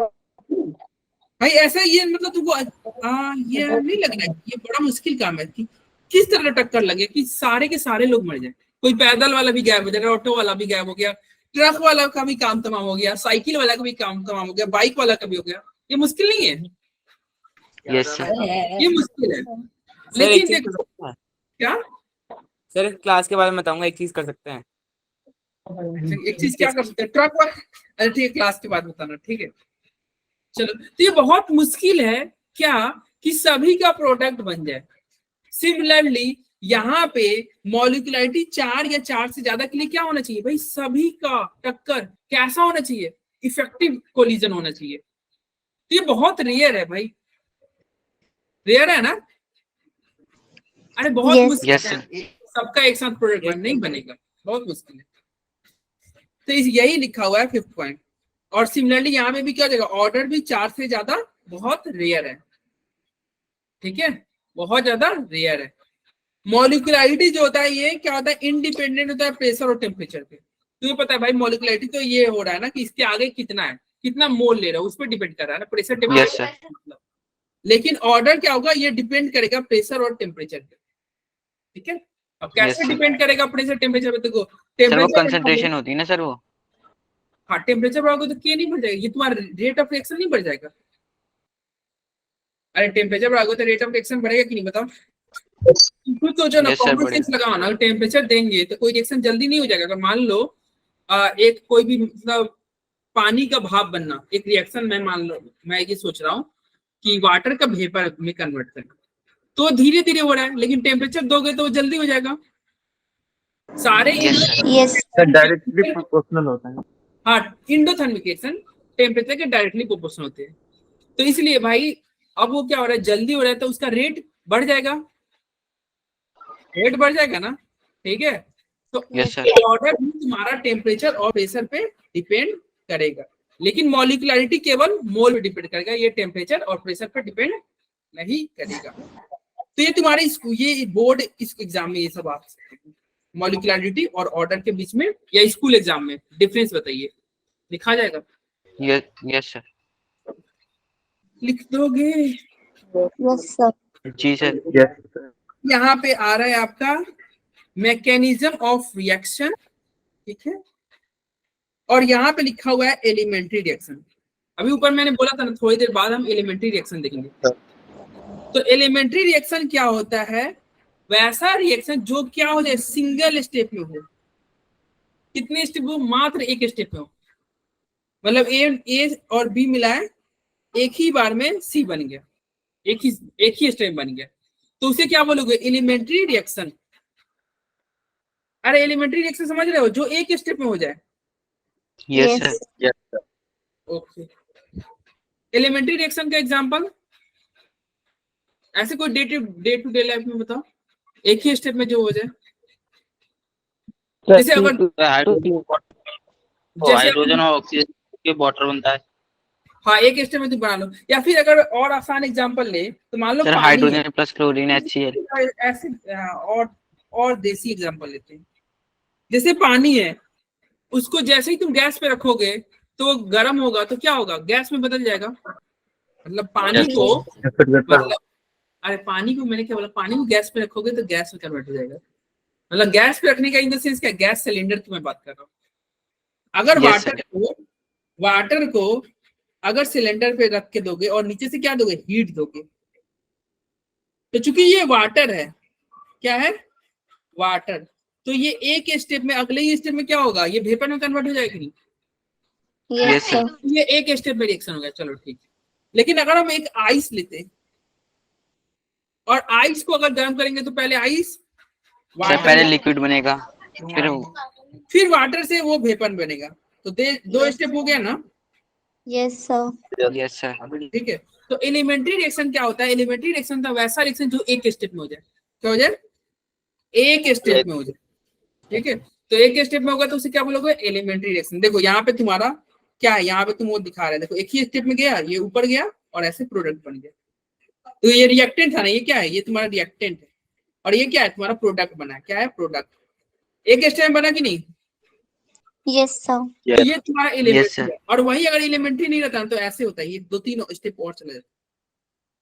भाई ऐसा ये मतलब तुमको ये नहीं लग रहा है ये बड़ा मुश्किल काम है कि किस तरह टक्कर लगे कि सारे के सारे लोग मर जाए। कोई पैदल वाला भी गायब हो जाएगा, ऑटो वाला भी गायब हो गया, ट्रक वाला का भी काम तमाम हो गया, साइकिल वाला का भी काम तमाम हो गया, बाइक वाला का भी हो गया। ये मुश्किल नहीं है, यस सर। ये मुश्किल है। सर एक लेकिन चीज देखो कर सकते हैं, क्या, सर क्लास के बारे में बताऊंगा, एक चीज कर सकते हैं। एक चीज क्या कर सकते हैं, ट्रक वाला, अरे ठीक है क्लास के बाद बताना, ठीक है। चलो, तो ये बहुत मुश्किल है क्या कि सभी का प्रोडक्ट बन जाए। सिमिलरली यहाँ पे मॉलिक्यूलरिटी 4 या 4 से ज्यादा के लिए क्या होना चाहिए भाई, सभी का टक्कर कैसा होना चाहिए, इफेक्टिव कोलिजन होना चाहिए। तो ये बहुत रेयर है भाई, रेयर है ना। अरे बहुत Yes. मुश्किल Yes, है, sir. सबका एक साथ प्रोडक्ट नहीं बनेगा, बहुत मुश्किल है। तो यही लिखा हुआ है 5th पॉइंट। और सिमिलरली यहाँ पे भी क्या हो जाएगा, ऑर्डर भी 4 से ज्यादा बहुत रेयर है, ठीक है, बहुत ज्यादा रेयर है। मॉलिक्यूलरिटी जो होता है ये क्या होता है, इंडिपेंडेंट होता है प्रेशर और टेम्परेचर पे। तुम्हें पता है भाई मॉलिक्यूलरिटी तो ये हो रहा है ना कि इसके आगे कितना है, कितना मोल ले रहा है, उस पर डिपेंड कर रहा है ना, प्रेशर यस टेम्परेचर सर। मतलब। लेकिन ऑर्डर क्या होगा, ये डिपेंड करेगा प्रेशर और टेम्परेचर पे, ठीक है। अब Yes, कैसे sir. डिपेंड करेगा प्रेशर टेम्परेचर पे, देखो सर वो टेम्परेचर, कंसंट्रेशन होती है ना सर वो। हाँ टेम्परेचर बढ़ाओगे तो के नहीं बढ़ जाएगा, ये तुम्हारा रेट ऑफ रिएक्शन नहीं बढ़ जाएगा। अरे टेम्परेचर बढ़ाओगे तो रेट ऑफ रिएक्शन बढ़ेगा कि नहीं बताओ, खुद सोचो ना, Yes, sir, कॉमन सेंस लगाओ ना। टेम्परेचर देंगे तो कोई रिएक्शन जल्दी नहीं हो जाएगा। अगर मान लो एक कोई भी मतलब पानी का भाप बनना, एक रिएक्शन में मान लो मैं ये सोच रहा हूँ कि वाटर का वेपर में कन्वर्ट करना, तो धीरे धीरे हो रहा है, लेकिन टेम्परेचर दोगे तो वो जल्दी हो जाएगा। सारे yes sir. Yes. Directly proportional होता है। हाँ, इंडोथर्मिक रिएक्शन टेम्परेचर के डायरेक्टली प्रोपोर्शनल होते हैं। तो इसलिए भाई अब वो क्या हो रहा है, जल्दी हो रहा है तो उसका रेट बढ़ जाएगा, रेट बढ़ जाएगा ना, ठीक है। तो यस सर। ऑर्डर भी तुम्हारा टेम्परेचर और प्रेशर पे डिपेंड करेगा, लेकिन मॉलिक्यूलरिटी केवल मोल पे डिपेंड करेगा, ये टेम्परेचर और प्रेशर पे डिपेंड नहीं करेगा। तो ये तुम्हारे ये बोर्ड इस एग्जाम में ये सब आ सकते हैं, मॉलिक्यूलरिटी और ऑर्डर के बीच में, या स्कूल एग्जाम में डिफरेंस बताइए, लिखा जाएगा, यस सर। लिख दोगे। Yes, sir. जी सर। यहाँ पे आ रहा है आपका मैकेनिज्म ऑफ रिएक्शन, ठीक है, और यहाँ पे लिखा हुआ है एलिमेंट्री रिएक्शन। अभी ऊपर मैंने बोला था ना, थोड़ी देर बाद हम एलिमेंट्री रिएक्शन देखेंगे। तो एलिमेंट्री रिएक्शन क्या होता है, वैसा रिएक्शन जो क्या हो जाए, सिंगल स्टेप में हो। कितने स्टेप हो, मात्र एक स्टेप में हो, मतलब ए और बी मिलाए एक ही बार में सी बन गया, एक ही स्टेप बन गया, तो उसे क्या बोलोगे? Elementary reaction. अरे एलिमेंट्री रिएक्शन समझ रहे हो, जो एक स्टेप में हो जाए। Yes Yes. Sir. Okay, elementary reaction का एग्जांपल ऐसे कोई डे टू डे लाइफ में बताओ, एक ही स्टेप में जो हो जाए। जैसे अगर हाइड्रोजन और ऑक्सीजन के वाटर बनता है। हाँ एक स्टेप में तुम बना लो, या फिर अगर और आसान एग्जांपल ले तो मान लो सर पानी है। Hydrogen plus chlorine HCl। ऐसे और देसी एग्जांपल लेते हैं। जैसे पानी है, उसको जैसे ही तुम गैस पे रखोगे तो वो गर्म होगा, तो क्या होगा? गैस में बदल जाएगा। मतलब पानी को मतलब अरे पानी को मैंने क्या बोला, पानी को गैस पे रखोगे तो गैस में कन्वर्ट हो जाएगा। मतलब गैस पे रखने का इन द सेंस क्या, गैस सिलेंडर की मैं बात कर रहा हूँ। अगर Yes, वाटर को अगर सिलेंडर पे रख के दोगे और नीचे से क्या दोगे? हीट दोगे, तो चूंकि ये वाटर है, क्या है? वाटर, तो ये एक स्टेप में, अगले ही स्टेप में क्या होगा? ये वेपर में कन्वर्ट हो जाएगी नहीं? Yes, Yes, sir. sir. ये एक स्टेप में रिएक्शन हो गया, चलो ठीक है। लेकिन अगर हम एक आइस लेते और आइस को अगर गर्म करेंगे तो पहले आइस सर पहले लिक्विड बनेगा, फिर वाटर से वो वेपर बनेगा, तो दो स्टेप हो गया ना। Yes, sir. Yes sir. ठीक है, तो एलिमेंट्री रिएक्शन क्या होता है? एलिमेंट्री रिएक्शन था वैसा रिएक्शन जो एक स्टेप में हो जाए। क्या हो जाए? एक स्टेप में हो जाए। ठीक है, तो एक स्टेप में होगा तो उसे क्या बोलोगे? Elementary reaction. देखो यहाँ पे तुम्हारा क्या है, यहाँ पे तुम वो दिखा रहे, देखो एक ही स्टेप में गया, ये ऊपर गया और ऐसे प्रोडक्ट बन गया। तो ये रिएक्टेंट था ना, ये क्या है? ये तुम्हारा रिएक्टेंट है, और ये क्या है? तुम्हारा प्रोडक्ट बना है। क्या है? प्रोडक्ट। एक स्टेप में बना कि नहीं? Yes, sir. तो ये तुम्हारा Yes, एलिमेंट्री sir. है। और वही अगर एलिमेंट्री नहीं रहता तो ऐसे होता है, ये 2-3 स्टेप और चले जाते।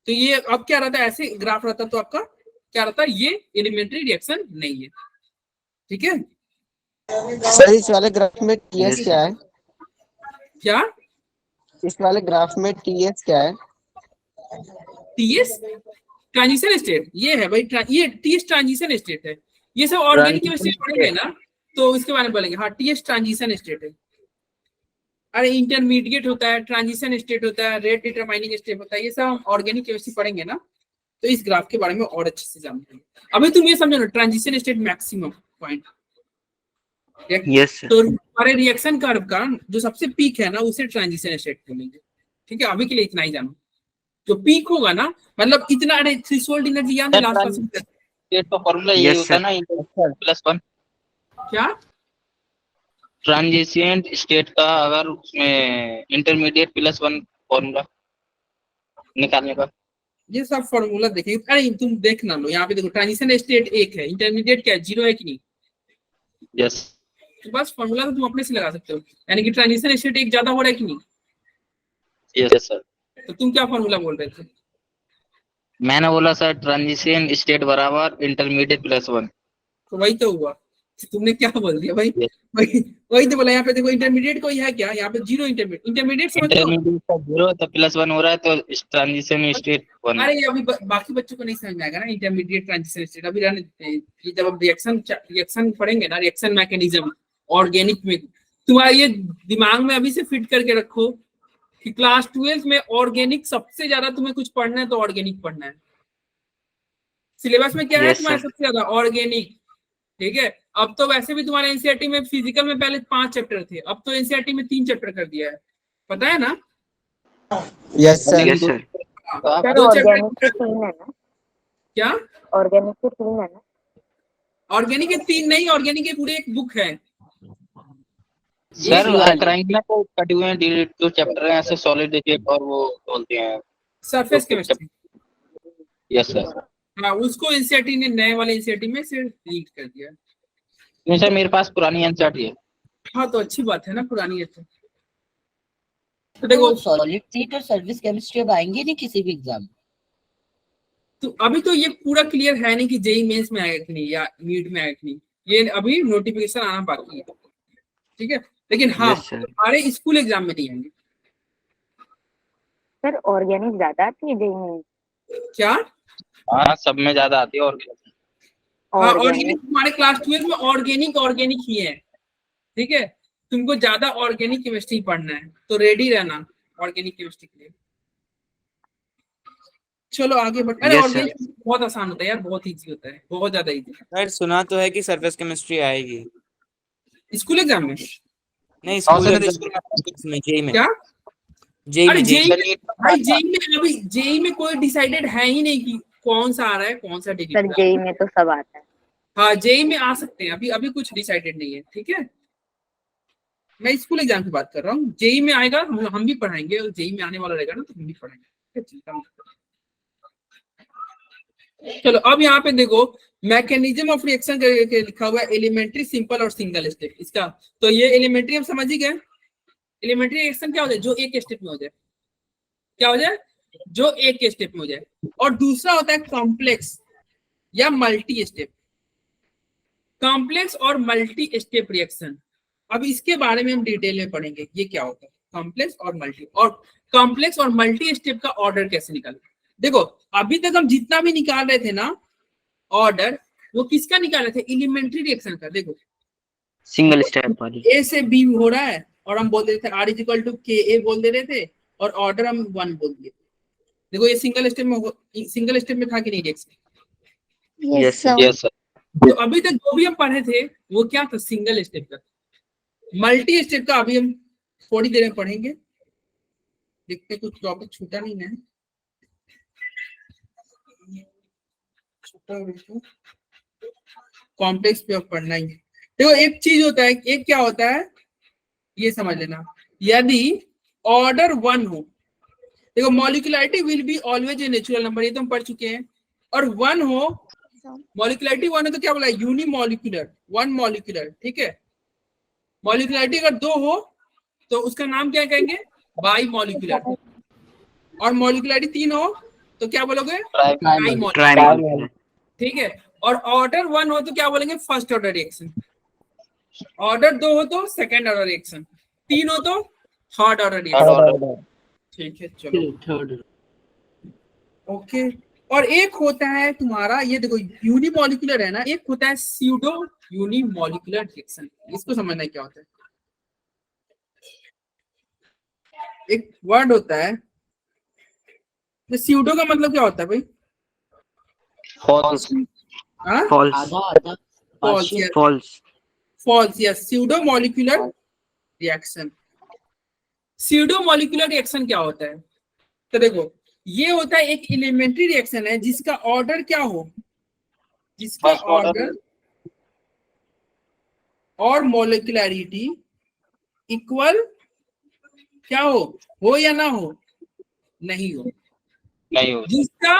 तो ये अब क्या रहता है? ऐसे ग्राफ रहता तो आपका क्या रहता है? ये एलिमेंट्री रिएक्शन नहीं है। ठीक है, सर इस वाले ग्राफ में टीएस Yes, क्या है? क्या इस वाले ग्राफ में टीएस क्या है? टीएस ट्रांजिशन स्टेट ये है भाई, ये टीएस ट्रांजिशन स्टेट है। ये सब ऑर्गेनिक केमिस्ट्री पढ़ेंगे ना तो इसके बारे में बोलेंगे। हाँ टीएस ट्रांजिशन स्टेट है। अरे इंटरमीडिएट होता है, ट्रांजिशन स्टेट होता है, रेट डिटरमाइनिंग स्टेट होता है, ये सब हम ऑर्गेनिक केमिस्ट्री पढ़ेंगे ना तो इस ग्राफ के बारे में और अच्छे से जानते हैं। अभी तुम ये समझो ना, transition state maximum point. Yes sir. तो हमारे रिएक्शन कर्व का जो सबसे पीक है ना उसे ट्रांजिशन स्टेट बोलेंगे। ठीक है, अभी के लिए इतना ही जानो। जो पीक होगा ना, मतलब इतना, अरे थ्रेशोल्ड एनर्जी याद है लास्ट क्लास में? स्टेट का फॉर्मूला यही Yes, होता है sir. ना, +1। क्या ट्रांजिशन स्टेट का अगर उसमें इंटरमीडिएट +1 फॉर्मूला निकालने का। ये सब फॉर्मूला देखेंगे। अरे तुम देख ना लो, यहाँ पे देखो ट्रांजिशन स्टेट 1 है, इंटरमीडिएट क्या है? 0 है कि नहीं? यस तो बस फॉर्मूला तो तुम अपने से लगा सकते हो, यानी कि ट्रांजिशन स्टेट 1 ज्यादा हो रहा है कि नहीं? Yes sir. तो तुम क्या फॉर्मूला बोल रहे थे? मैंने बोला सर ट्रांजिशन स्टेट बराबर इंटरमीडिएट +1। तो वही तो हुआ, तुमने क्या बोल दिया भाई? Yes. वही तो बोला। यहाँ पे देखो इंटरमीडिएट कोई है क्या? यहाँ पे 0 इंटरमीडिएट समझ लो। इंटरमीडिएट का 0 तो +1 हो रहा है, तो ट्रांजिशन स्टेट 1। अरे ये अभी बाकी बच्चों को नहीं समझ में आएगा ना इंटरमीडिएट ट्रांजिशन स्टेट, अभी रहने देते हैं। ये जब हम रिएक्शन पढ़ेंगे ना, रिएक्शन मैकेनिज्म ऑर्गेनिक में, तुम्हारा ये दिमाग में अभी से फिट करके रखो कि क्लास 12 में ऑर्गेनिक सबसे ज्यादा तुम्हें कुछ पढ़ना है तो ऑर्गेनिक पढ़ना है। सिलेबस में क्या है Yes, तुम्हारे sir. सबसे ज्यादा? ऑर्गेनिक। ठीक है, अब तो वैसे भी तुम्हारे एनसीईआरटी में फिजिकल में पहले 5 चैप्टर थे, अब तो एनसीईआरटी में 3 चैप्टर कर दिया है, पता है ना? Yes sir. Yes sir. Sir 2 organic के चैप्टर 3 है ना? क्या? ऑर्गेनिक के 3 है ना? ऑर्गेनिक के 3 नहीं, ऑर्गेनिक के पूरे एक बुक है। सर कराएंगे ना, तो कटे हुए जो चैप्टर है ऐसे सॉलिड स्टेट और वो बोलते हैं सरफेस केमिस्ट्री। Yes sir. हाँ उसको एनसीईआरटी ने नए वाले एनसीईआरटी में से डिलीट कर दिया। नहीं सर, मेरे पास पुरानी एनसीईआरटी है। हाँ तो अच्छी बात है ना, पुरानी है तो देखो सॉलिड स्टेट और सर्विस केमिस्ट्री अब आएंगे नहीं किसी भी एग्जाम में। तो अभी तो ये पूरा क्लियर है नहीं कि जेई मेंस में आएगा कि नहीं या नीट में आएगा कि नहीं, ये अभी नोटिफिकेशन आना बाकी है। ठीक है, लेकिन हाँ Yes, sir. हमारे स्कूल एग्जाम में नहीं आएंगे। सर ऑर्गेनिक ज्यादा आती है जेई में? क्या? हाँ सब में ज्यादा आती है। और हाँ ऑर्गेनिक हमारे क्लास 12 में ऑर्गेनिक ही है। ठीक है, तुमको ज्यादा ऑर्गेनिक केमिस्ट्री पढ़ना है तो रेडी रहना ऑर्गेनिक केमिस्ट्री के लिए। चलो आगे बढ़। अरे Yes, ऑर्गेनिक बहुत आसान होता है यार, बहुत इजी होता है, बहुत ज्यादा इजी। सर सुना तो है कि सरफेस केमिस्ट्री आएगी। स्कूल एग्जाम में नहीं, हाँ स्कूल सर, एग्जाम स्कूल में, जेई में, क्या? जेई अरे में, जेई जेई। भाई, जेई में अभी जेई में कोई डिसाइडेड है ही नहीं कि कौन सा आ रहा है, कौन सा सर डिग्री। जेई में तो सब आता है। हाँ जेई में आ सकते हैं, अभी अभी कुछ डिसाइडेड नहीं है, ठीक है। मैं स्कूल एग्जाम की बात कर रहा हूँ। जेई में आएगा, हम भी पढ़ाएंगे, और जेई में आने वाला रहेगा ना तो हम भी पढ़ाएंगे, ठीक है, चिंता मत करो। चलो अब यहाँ पे देखो, मैकेनिज्म ऑफ रिएक्शन करके लिखा हुआ है, एलिमेंट्री, सिंपल और सिंगल स्टेप इसका। तो ये एलिमेंट्री हम समझ ही गए। एलिमेंट्री रिएक्शन क्या हो जाए, जो एक स्टेप में हो जाए। क्या हो जाए? जो एक स्टेप में हो जाए। और दूसरा होता है कॉम्प्लेक्स या मल्टी स्टेप। कॉम्प्लेक्स और मल्टी स्टेप रिएक्शन, अब इसके बारे में हम डिटेल में पढ़ेंगे, ये क्या होता है कॉम्प्लेक्स और मल्टी, और कॉम्प्लेक्स और मल्टी स्टेप का ऑर्डर कैसे निकालें। देखो अभी तक हम जितना भी निकाल रहे थे ना ऑर्डर, वो किसका निकाल रहे थे? एलिमेंट्री रिएक्शन का। देखो सिंगल स्टेप वाली। ए से बी हो रहा है और हम बोल देते थे आर इक्वल टू के ए बोल दे रहे थे, और ऑर्डर हम 1 बोल दिए। देखो ये सिंगल स्टेप में था कि नहीं reaction? Yes, sir. Yes sir. तो अभी तक जो भी हम पढ़े थे वो क्या था? सिंगल स्टेप का। मल्टी स्टेप का अभी हम थोड़ी देर में पढ़ेंगे। देखते कुछ टॉपिक छूटा नहीं है। कॉम्प्लेक्स पे अब पढ़ना ही है। देखो एक चीज होता है, एक क्या होता है ये समझ लेना, यदि ऑर्डर 1 हो, देखो molecularity will be always a natural number, ये तो हम पढ़ चुके हैं। और 1 हो, मॉलिक्युलरिटी 1 हो तो क्या बोला? यूनिमॉलिक्यूलर, 1 मॉलिक्यूलर, ठीक है। मॉलिक्युलरिटी अगर 2 हो तो उसका नाम क्या कहेंगे? By molecular. और मॉलिक्युलरिटी 3 हो तो क्या बोलोगे? ट्राइमॉलिक्यूलर, Trimol. ठीक है। और ऑर्डर 1 हो तो क्या बोलेंगे? First order reaction. ऑर्डर 2 हो तो सेकंड ऑर्डर रिएक्शन। 3 हो तो थर्ड ऑर्डर रिएक्शन, ठीक है। चलो ओके। और एक होता है तुम्हारा, ये देखो यूनिमॉलिक्यूलर है ना, एक होता है स्यूडो यूनिमॉलिक्यूलर रिएक्शन। इसको समझना क्या होता है। एक वर्ड होता है, तो स्यूडो का मतलब क्या होता है भाई? फॉल्स। हाँ False. आधा आधा फॉल्स, partial। False. फॉल्स या pseudo molecular reaction. Pseudo molecular reaction क्या होता है? तो देखो ये होता है एक एलिमेंट्री रिएक्शन है जिसका ऑर्डर क्या हो, जिसका First order। ऑर्डर और मॉलिक्युलरिटी इक्वल क्या हो या ना हो? नहीं हो। नहीं हो। जिसका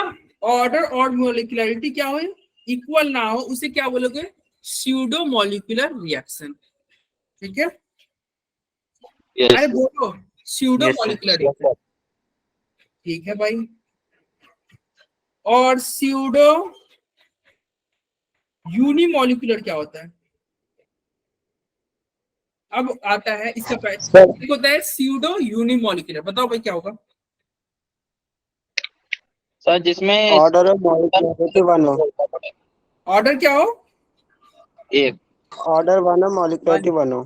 ऑर्डर और मॉलिक्युलरिटी क्या हो? इक्वल ना हो, उसे क्या बोलोगे? स्यूडो मॉलिक्यूलर रिएक्शन, ठीक है। अरे यस बोलो pseudo Yes, sir. Molecular reaction, ठीक है भाई। और स्यूडो यूनिमॉलिक्यूलर क्या होता है? अब आता है इसका एक होता है स्यूडो यूनिमॉलिक्यूलर, बताओ भाई क्या होगा? सर, जिसमें ऑर्डर ऑफ मॉलिक्युलरिटी 1 हो। ऑर्डर क्या हो? एक ऑर्डर 1 हो, मॉलिक्युलरिटी 1 हो।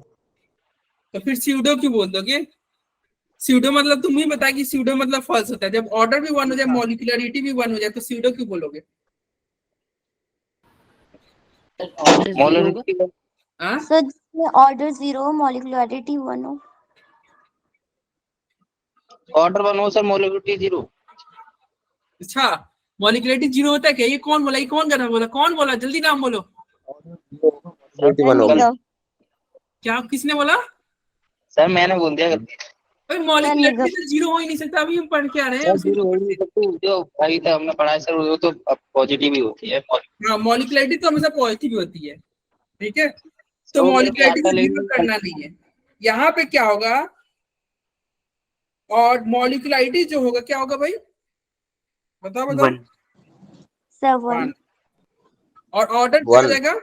तो फिर स्यूडो क्यों बोल दोगे? स्यूडो मतलब तुम ही बता कि स्यूडो मतलब फॉल्स होता है। जब ऑर्डर भी 1 हो जाए, मॉलिक्युलरिटी भी 1 हो जाए, तो स्यूडो क्यों बोलोगे? ऑर्डर जीरो होगा। मॉलिक्यूलर। हाँ सर जिसमें ऑर्डर 0 मॉलिक्युलरिटी 1 हो। ऑर्डर 1 हो सर, मॉलिक्यूलरिटी 0। अच्छा, मॉलिक्युलरिटी 0 होता है क्या? ये कौन बोला? ये कौन गधा बोला? कौन बोला? जल्दी नाम बोलो। निगम। क्या किसने बोला? सर मैंने बोल दिया गलती। भाई मॉलिक्युलरिटी तो 0 हो ही नहीं सकता, अभी हम पढ़ के आ रहे हैं उसे। जो अभी तक हमने पढ़ा है सर, वो तो अब पॉजिटिव ही होती है। हाँ मॉलिक्युलरिटी तो हमेशा पॉजिटिव होती है, ठीक है। तो तो मॉलिक्युलरिटी को आता जीरो करना नहीं है। यहाँ पे क्या होगा? और मॉलिक्युलरिटी जो होगा क्या होगा भाई? बताओ बताओ। 1. सर 1। 1। और ऑर्डर क्या हो जाएगा?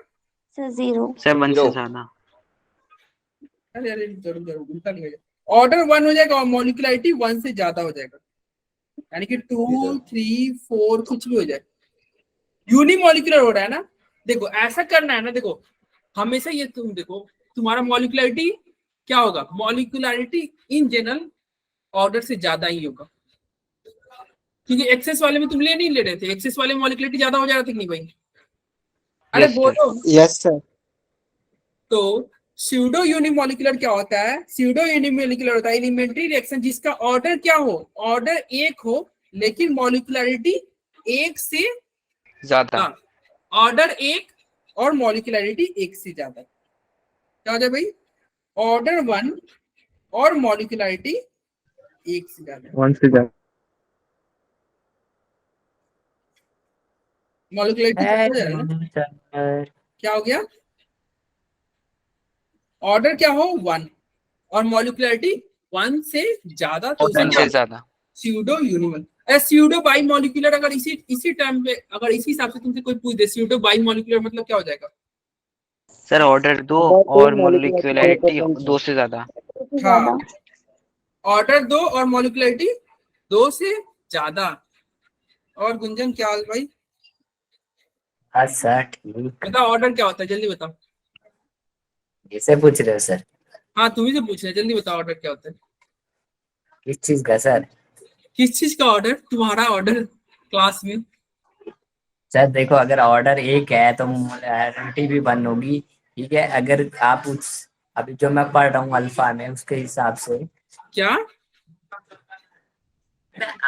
सर 0। Sir, 1 से ज्यादा. अरे अरे जरूर जरूर उल्टा नहीं हो जाएगा। ऑर्डर 1 हो जाएगा और मॉलिक्युलरिटी 1 से ज्यादा हो जाएगा, यानी कि 2, 3, 4 कुछ भी हो जाए। यूनिमॉलिक्यूलर हो रहा है ना। देखो ऐसा करना है ना, देखो हमेशा ये तुम देखो तुम्हारा मॉलिक्युलरिटी क्या होगा? मॉलिक्युलरिटी इन जनरल ऑर्डर से ज्यादा ही होगा। क्योंकि एक्सेस वाले में तुम नहीं ले रहे थे, एक्सेस वाले में मॉलिक्युलरिटी ज्यादा हो जा रहा था कि नहीं भाई? अरे Yes, sir. बोलो। Yes, sir. तो स्यूडो यूनिमोलिकुलर क्या होता है? स्यूडो यूनिमोलिकुलर होता है एलिमेंट्री रिएक्शन जिसका ऑर्डर क्या हो, ऑर्डर एक हो लेकिन मॉलिक्युलरिटी एक से ज्यादा. ऑर्डर एक और मॉलिक्युलरिटी एक से ज्यादा। क्या हो जाए भाई? ऑर्डर 1 और मॉलिक्युलरिटी एक से ज्यादा। मॉलिक्युलरिटी हो जाएगा ना? क्या हो गया? ऑर्डर क्या हो 1 और मॉलिक्युलरिटी 1 से ज्यादा, तो वन से ज्यादा. स्यूडो यूनिमोल। स्यूडो बाई मॉलिक्युलर अगर इसी टाइम पे अगर इसी हिसाब से तुमसे कोई पूछ दे स्यूडो बाई मॉलिक्युलर मतलब क्या हो जाएगा? सर ऑर्डर 2 और मॉलिक्युलरिटी 2 से ज्यादा. हाँ, ऑर्डर 2 और मॉलिक्युलरिटी 2 से ज्यादा। और गुंजन क्या हाल भाई? हाँ सर ठीक। बताओ ऑर्डर क्या होता है, जल्दी बताओ। कैसे पूछ रहे हो सर? हाँ तुम्ही से पूछ रहे, जल्दी बताओ ऑर्डर क्या होता है? किस चीज का सर? किस चीज का ऑर्डर? तुम्हारा ऑर्डर क्लास में। सर देखो, अगर ऑर्डर एक है तो मोलैरिटी भी 1 होगी, ठीक है। अगर आप उस अभी जो मैं पढ़ रहा हूँ अल्फा में, उसके हिसाब से क्या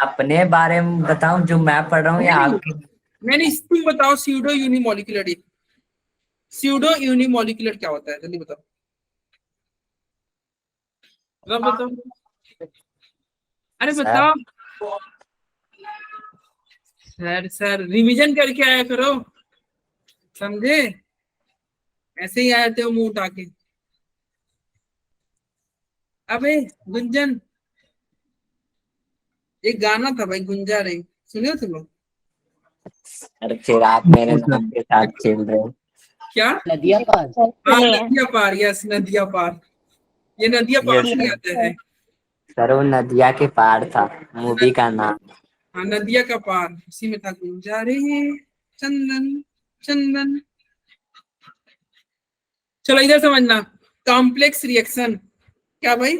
अपने बारे में बताऊं जो मैं पढ़ रहा हूँ या आपके? मैंने तुम बताओ स्यूडो यूनिमोलिकुलर। स्यूडो यूनिमोलिकुलर क्या होता है, जल्दी बताओ। बताओ, अरे बताओ। सर रिवीजन करके आया करो, समझे? ऐसे ही आए थे वो मुंह उठा के। अबे गुंजन, एक गाना था भाई गुंजा रे, सुने हो तुम लोग? अरे फिर आप मेरे नाम के साथ खेल रहे हो। क्या? नदिया पार। हाँ नदिया पार, यस नदिया पार। ये नदिया पार Yes, से sir. आता है। सर वो नदिया के पार था मूवी का नाम। हाँ नदिया का पार, उसी में था गुंजा रे चंदन चंदन। चलो इधर समझना, कॉम्प्लेक्स रिएक्शन। क्या भाई?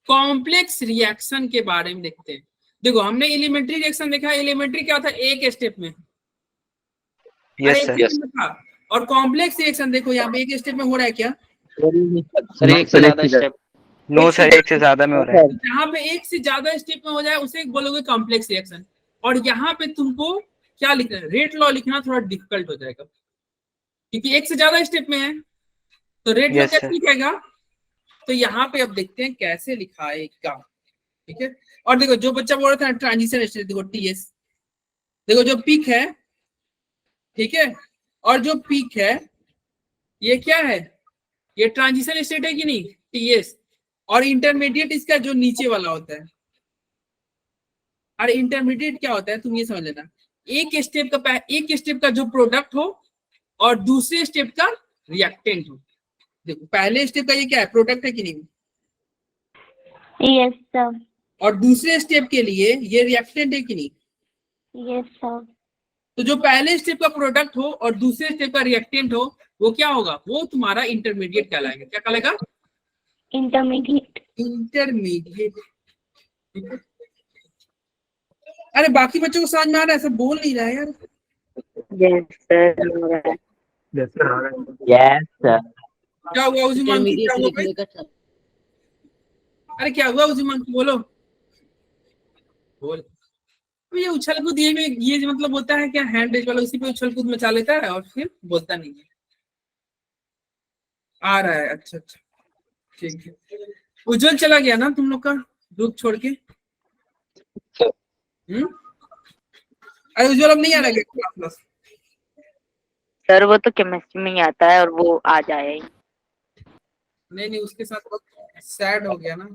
कॉम्प्लेक्स रिएक्शन के बारे में देखते हैं। देखो हमने एलिमेंट्री रिएक्शन देखा, एलिमेंट्री क्या था, एक स्टेप में। Yes, sir. एक स्टेप में था। और कॉम्प्लेक्स रिएक्शन देखो यहाँ पे एक स्टेप में हो रहा है क्या? सर एक से ज्यादा स्टेप. नो सर, एक से ज्यादा में हो रहा है. जहाँ पे एक से ज्यादा स्टेप में हो जाए उसे बोलोगे कॉम्प्लेक्स रिएक्शन। और यहाँ पे तुमको क्या लिखना है, रेट लॉ लिखना थोड़ा डिफिकल्ट हो जाएगा क्योंकि एक से ज्यादा स्टेप में है। तो रेट लॉ Yes, कैसे sir. लिखेगा? तो यहाँ पे अब देखते हैं कैसे लिखाएगा, ठीक है। और देखो जो बच्चा बोल रहा था ट्रांजिशन स्टेट, देखो टीएस, देखो जो पीक है, ठीक है, और जो पीक है ये क्या है, ये ट्रांजिशन स्टेट है कि नहीं, टीएस। और इंटरमीडिएट इसका जो नीचे वाला होता है। और इंटरमीडिएट क्या होता है तुम ये समझ लेना, एक स्टेप का जो प्रोडक्ट हो और दूसरे स्टेप का रिएक्टेंट हो। देखो पहले स्टेप का ये क्या है, प्रोडक्ट है कि नहीं, यस सर। और दूसरे स्टेप के लिए ये रिएक्टेंट है कि नहीं। Yes sir. तो जो पहले स्टेप का प्रोडक्ट हो और दूसरे स्टेप का रिएक्टेंट हो वो क्या होगा, वो तुम्हारा इंटरमीडिएट कहलाएगा। क्या कहलाएगा? इंटरमीडिएट। इंटरमीडिएट। अरे बाकी बच्चों को समझ में आ रहा है, सब बोल नहीं रहा है यार। Yes sir. Yes sir. क्या हुआ उसी मंकी, क्या हुआ भाई? लिखने का अरे क्या हुआ उसी मंकी, बोलो बोल। तो ये उछल कूद ये मतलब होता है क्या, हैंड रेज वाला उसी पे उछल कूद मचा लेता है और फिर बोलता नहीं है। आ रहा है, अच्छा अच्छा ठीक है। उज्जवल चला गया ना तुम लोग का ग्रुप छोड़ के? अरे उज्जवल अब नहीं आ रहा है क्लास? सर वो तो केमिस्ट्री में ही आता है और वो आ जाए। नहीं उसके साथ बहुत सैड हो गया ना।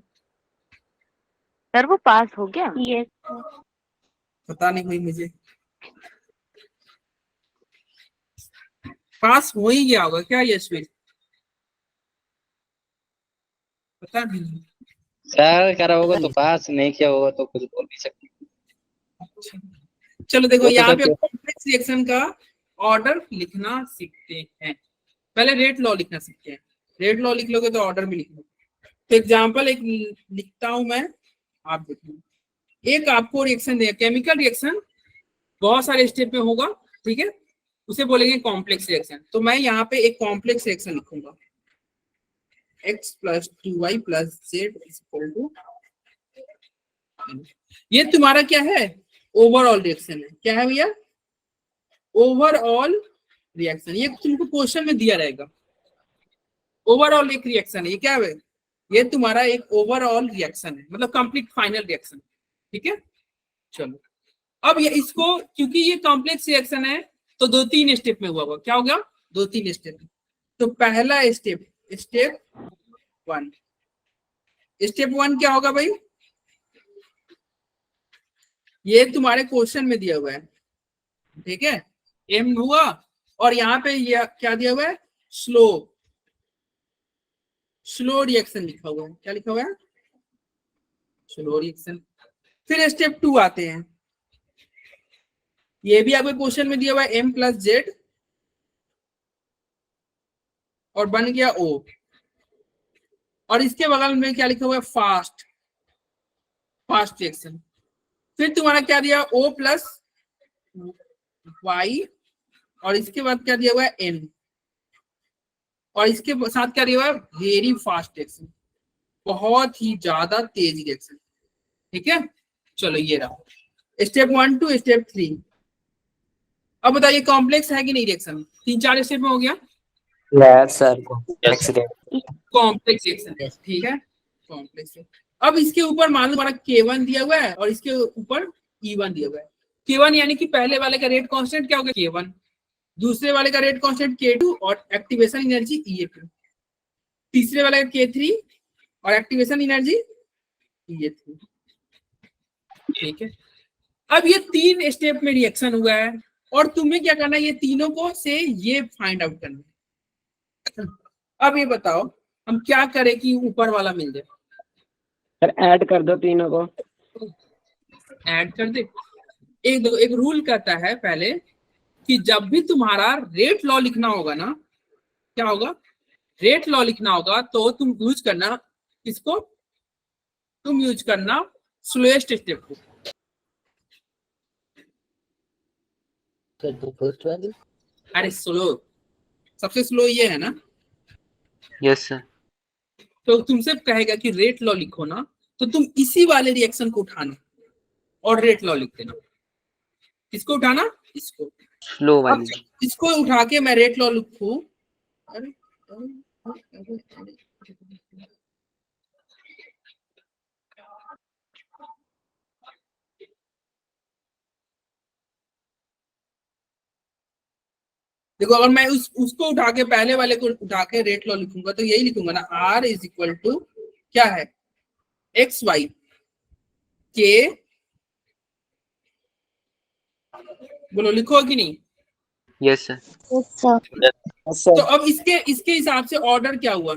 सर वो पास हो गया। यस पता नहीं हुई मुझे, पास हो ही गया होगा क्या यशवीर, पता नहीं। सर करा होगा तो पास, नहीं किया होगा तो कुछ बोल नहीं सकते। चलो देखो वो तो यहाँ पे सब- कॉम्प्लेक्स रिएक्शन का ऑर्डर लिखना सीखते हैं। पहले रेट लॉ लिखना सीखते हैं। रेट लॉ लिख लोगे तो ऑर्डर भी लिख लो। तो एग्जांपल एक लिखता हूं मैं, आप देखिए। एक आपको रिएक्शन देगा, केमिकल रिएक्शन बहुत सारे स्टेप में होगा, ठीक है, उसे बोलेंगे कॉम्प्लेक्स रिएक्शन। तो मैं यहाँ पे एक कॉम्प्लेक्स रिएक्शन लिखूंगा, x plus 2y plus Z equal to, ये तुम्हारा क्या है, ओवरऑल रिएक्शन है। क्या है भैया, ओवरऑल रिएक्शन। ये तुमको क्वेश्चन में दिया रहेगा, ओवरऑल एक रिएक्शन है। ये क्या है, ये तुम्हारा एक ओवरऑल रिएक्शन है, मतलब कंप्लीट फाइनल रिएक्शन, ठीक है। चलो अब ये इसको, क्योंकि ये कॉम्प्लेक्स रिएक्शन है तो 2-3 स्टेप में हुआ होगा। क्या होगा, 2-3 स्टेप। तो पहला स्टेप, स्टेप 1, स्टेप 1 क्या होगा भाई, ये तुम्हारे क्वेश्चन में दिया हुआ है, ठीक है, एम हुआ, और यहाँ पे ये क्या दिया हुआ है, स्लो रिएक्शन लिखा हुआ है। क्या लिखा हुआ है, स्लो रिएक्शन। फिर स्टेप 2 आते हैं, ये भी आपके क्वेश्चन में दिया हुआ है m प्लस जेड और बन गया O, और इसके बगल में क्या लिखा हुआ है, फास्ट रिएक्शन। फिर तुम्हारा क्या दिया, O प्लस y, और इसके बाद क्या दिया हुआ है n, और इसके साथ क्या दिया हुआ है, वेरी फास्ट रिएक्शन, बहुत ही ज्यादा तेज रिएक्शन, ठीक है। चलो ये रहा स्टेप 1 टू स्टेप 3। अब बताइए कॉम्प्लेक्स है कि नहीं रिएक्शन, 3-4 स्टेप में हो गया, yes sir, Yes. Complex reaction, ठीक है, कॉम्प्लेक्स है। अब इसके ऊपर मान लो हमारा K1 दिया हुआ है और इसके ऊपर E1 दिया हुआ है। K1 यानी कि पहले वाले का रेट कांस्टेंट क्या होगा, K1, दूसरे वाले का रेट कांस्टेंट K2 और एक्टिवेशन एनर्जी E2, तीसरे वाले का K3 और एक्टिवेशन एनर्जी E3, ठीक है। अब ये 3 स्टेप में रिएक्शन हुआ है और तुम्हें क्या करना है, ये तीनों को से ये फाइंड आउट करना है। अब ये बताओ हम क्या करें कि ऊपर वाला मिल जाए, सर ऐड कर दो तीनों को। ऐड कर दे। एक रूल कहता है पहले कि जब भी तुम्हारा रेट लॉ लिखना होगा ना, क्या होगा, रेट लॉ लिखना होगा, तो तुम यूज करना इसको, तुम यूज करना स्लोएस्ट स्टेप को। अरे स्लो, सबसे स्लो ये है ना, यस सर। तो तुमसे कहेगा कि रेट लॉ लिखो ना, तो तुम इसी वाले रिएक्शन को उठाना और रेट लॉ लिख देना। इसको उठाना, इसको स्लो अब वाली। इसको उठा के मैं रेट लॉ लिखूं, अरे देखो, अगर मैं उसको उठा के पहले वाले को उठा के रेट लॉ लिखूंगा तो यही लिखूंगा ना, R इज इक्वल टू क्या है, एक्स वाई के, बोलो लिखो कि नहीं। Yes sir. तो अब इसके हिसाब से ऑर्डर क्या हुआ,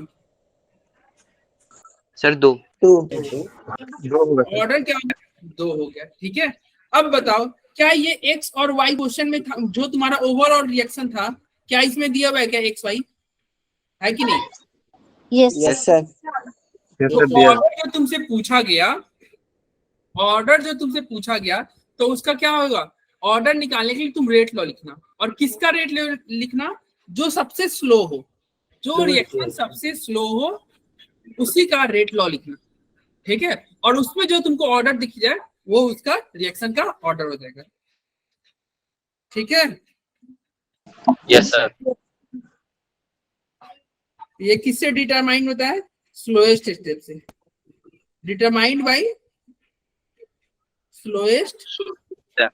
सर 2। ऑर्डर क्या हो गया, 2 हो गया, ठीक है। अब बताओ क्या ये एक्स और वाई क्वेश्चन में था, जो तुम्हारा ओवरऑल रिएक्शन था, क्या इसमें दिया हुआ है क्या एक्स वाई, है कि नहीं? Yes sir. तो ऑर्डर जो तुमसे पूछा गया, ऑर्डर जो तुमसे पूछा गया, तो उसका क्या होगा, ऑर्डर निकालने के लिए तुम रेट लॉ लिखना, और किसका रेट लिखना, जो सबसे स्लो हो, जो रिएक्शन सबसे स्लो हो उसी का रेट लॉ लिखना, ठीक है। और उसमें जो तुमको ऑर्डर दिख जाए वो उसका रिएक्शन का ऑर्डर हो जाएगा, ठीक है। Yes sir. ये किससे डिटरमाइन होता है, स्लोएस्ट स्टेप से, डिटरमाइंड बाय स्लोएस्ट स्टेप।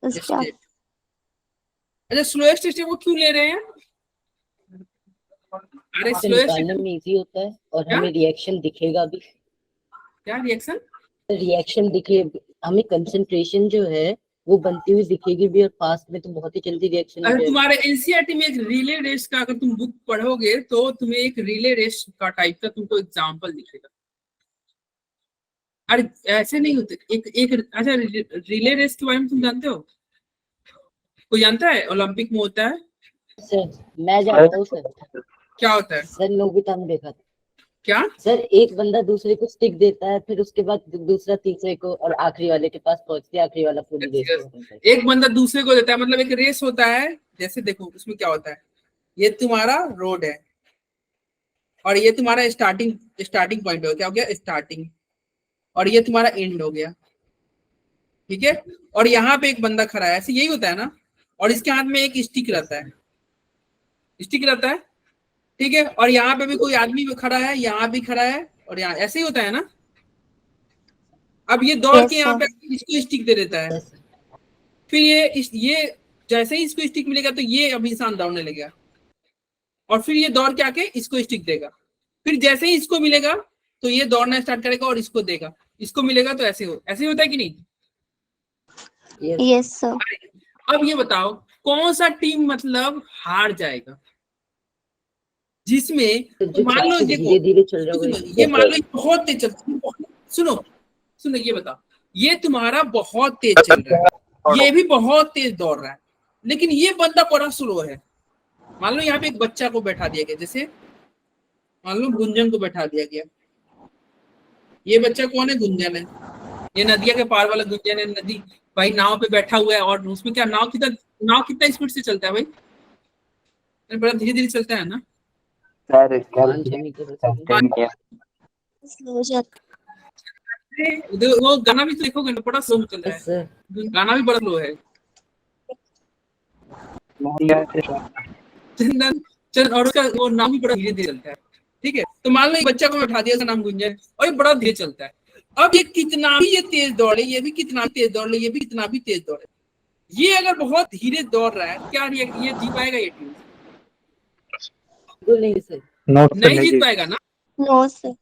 अच्छा, स्लोएस्ट स्टेप वो क्यों ले रहे हैं, अरे स्लोएस्ट में इजी होता है और क्या? हमें रिएक्शन दिखेगा भी, क्या रिएक्शन, रिएक्शन दिखे, हमें कंसंट्रेशन जो है वो बनती हुई दिखेगी भी, और पास्ट में तो बहुत ही जल्दी रिएक्शन। अगर तुम्हारे एनसीईआरटी में एक रिले रेस का अगर तुम बुक पढ़ोगे तो तुम्हें एक रिले रेस का टाइप का तुमको एग्जांपल दिखेगा। अरे ऐसे नहीं होते, एक अच्छा, रिले रेस के बारे में तुम जानते हो, कोई जानता है, ओलंपिक में होता है सर मैं जानता हूँ सर, क्या होता है, सर नोबिता में देखा था। क्या? सर एक बंदा दूसरे को स्टिक देता है, फिर उसके बाद दूसरा तीसरे को, और आखिरी वाले के पास पहुंचते हैं, आखिरी वाला पूरी रेस को खत्म करता है। एक बंदा दूसरे को देता है, मतलब एक रेस होता है। जैसे देखो उसमें क्या होता है, ये तुम्हारा रोड है और ये तुम्हारा स्टार्टिंग पॉइंट हो गया स्टार्टिंग, और ये तुम्हारा एंड हो गया, ठीक है। और यहाँ पे एक बंदा खड़ा है, ऐसे यही होता है ना, और इसके हाथ में एक स्टिक रहता है, ठीक है। और यहाँ पे भी कोई आदमी भी खड़ा है, यहाँ भी खड़ा है, और यहाँ ऐसे ही होता है ना। अब ये दौड़ के यहाँ पे इसको स्टिक दे देता है, फिर ये जैसे ही इसको स्टिक मिलेगा तो ये अब इंसान दौड़ने लगेगा, और फिर ये दौड़ के आके इसको स्टिक देगा, फिर जैसे ही इसको मिलेगा तो ये दौड़ना स्टार्ट करेगा और इसको देगा, इसको मिलेगा तो ऐसे होता है कि नहीं? Yes sir. अब ये बताओ कौन सा टीम मतलब हार जाएगा, जिसमें मान लो देखो धीरे चल रहा है, ये मान लो बहुत तेज चल, सुनो ये बताओ, ये तुम्हारा बहुत तेज चल रहा है, ये भी बहुत तेज दौड़ रहा है, लेकिन ये बंदा बड़ा स्लो है। मान लो यहाँ पे एक बच्चा को बैठा दिया गया, जैसे मान लो गुंजन को बैठा दिया गया, ये बच्चा कौन है? गुंजन है, ये नदिया के पार वाला गुंजन है। नदी भाई नाव पे बैठा हुआ है, और उसमें क्या नाव कितना स्पीड से चलता है भाई? बड़ा धीरे धीरे चलता है ना सर वो गाना भी तो देखोगे ना, बड़ा स्लो चल रहा है, गाना भी बड़ा स्लो है। चल, और उसका वो नाम भी बड़ा धीरे धीरे चलता है, ठीक है। तो मान लो एक बच्चा को बैठा दिया, उसका नाम गुंजन, और ये बड़ा धीरे चलता है। अब ये कितना भी ये तेज दौड़े, ये भी कितना तेज दौड़ ले, ये भी कितना भी तेज दौड़े, ये अगर बहुत धीरे दौड़ रहा है, क्या ये जीत पाएगा? ये टीम नहीं सर, नहीं जीत पाएगा ना। No sir.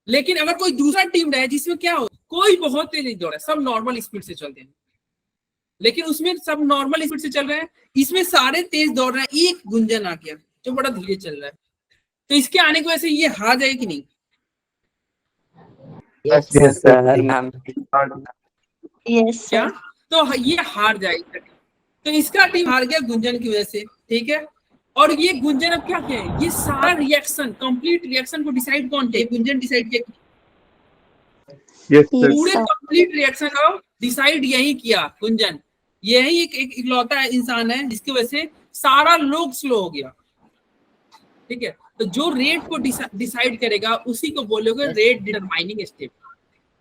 लेकिन अगर कोई दूसरा टीम रहे जिसमें क्या हो, कोई बहुत तेज नहीं दौड़ रहा है, सब नॉर्मल स्पीड से चलते हैं, लेकिन उसमें सब नॉर्मल स्पीड से चल रहे हैं, इसमें सारे तेज दौड़ रहे हैं, एक गुंजन आ गया जो बड़ा धीरे चल रहा है, तो इसके आने की वजह से ये हार जाएगी कि नहीं? यस क्या? तो ये हार जाएगी, तो इसका टीम हार गया गुंजन की वजह से, ठीक है। और ये गुंजन अब क्या किया है, ये सारा रिएक्शन, कंप्लीट रिएक्शन को डिसाइड कौन किया? गुंजन डिसाइड किया, पूरे कंप्लीट रिएक्शन को डिसाइड यही किया गुंजन। यही एक इकलौता इंसान है जिसकी वजह से सारा लोग स्लो हो गया, ठीक है। तो जो रेट को डिसाइड करेगा उसी को बोलोगे रेट डिटरमाइनिंग स्टेप।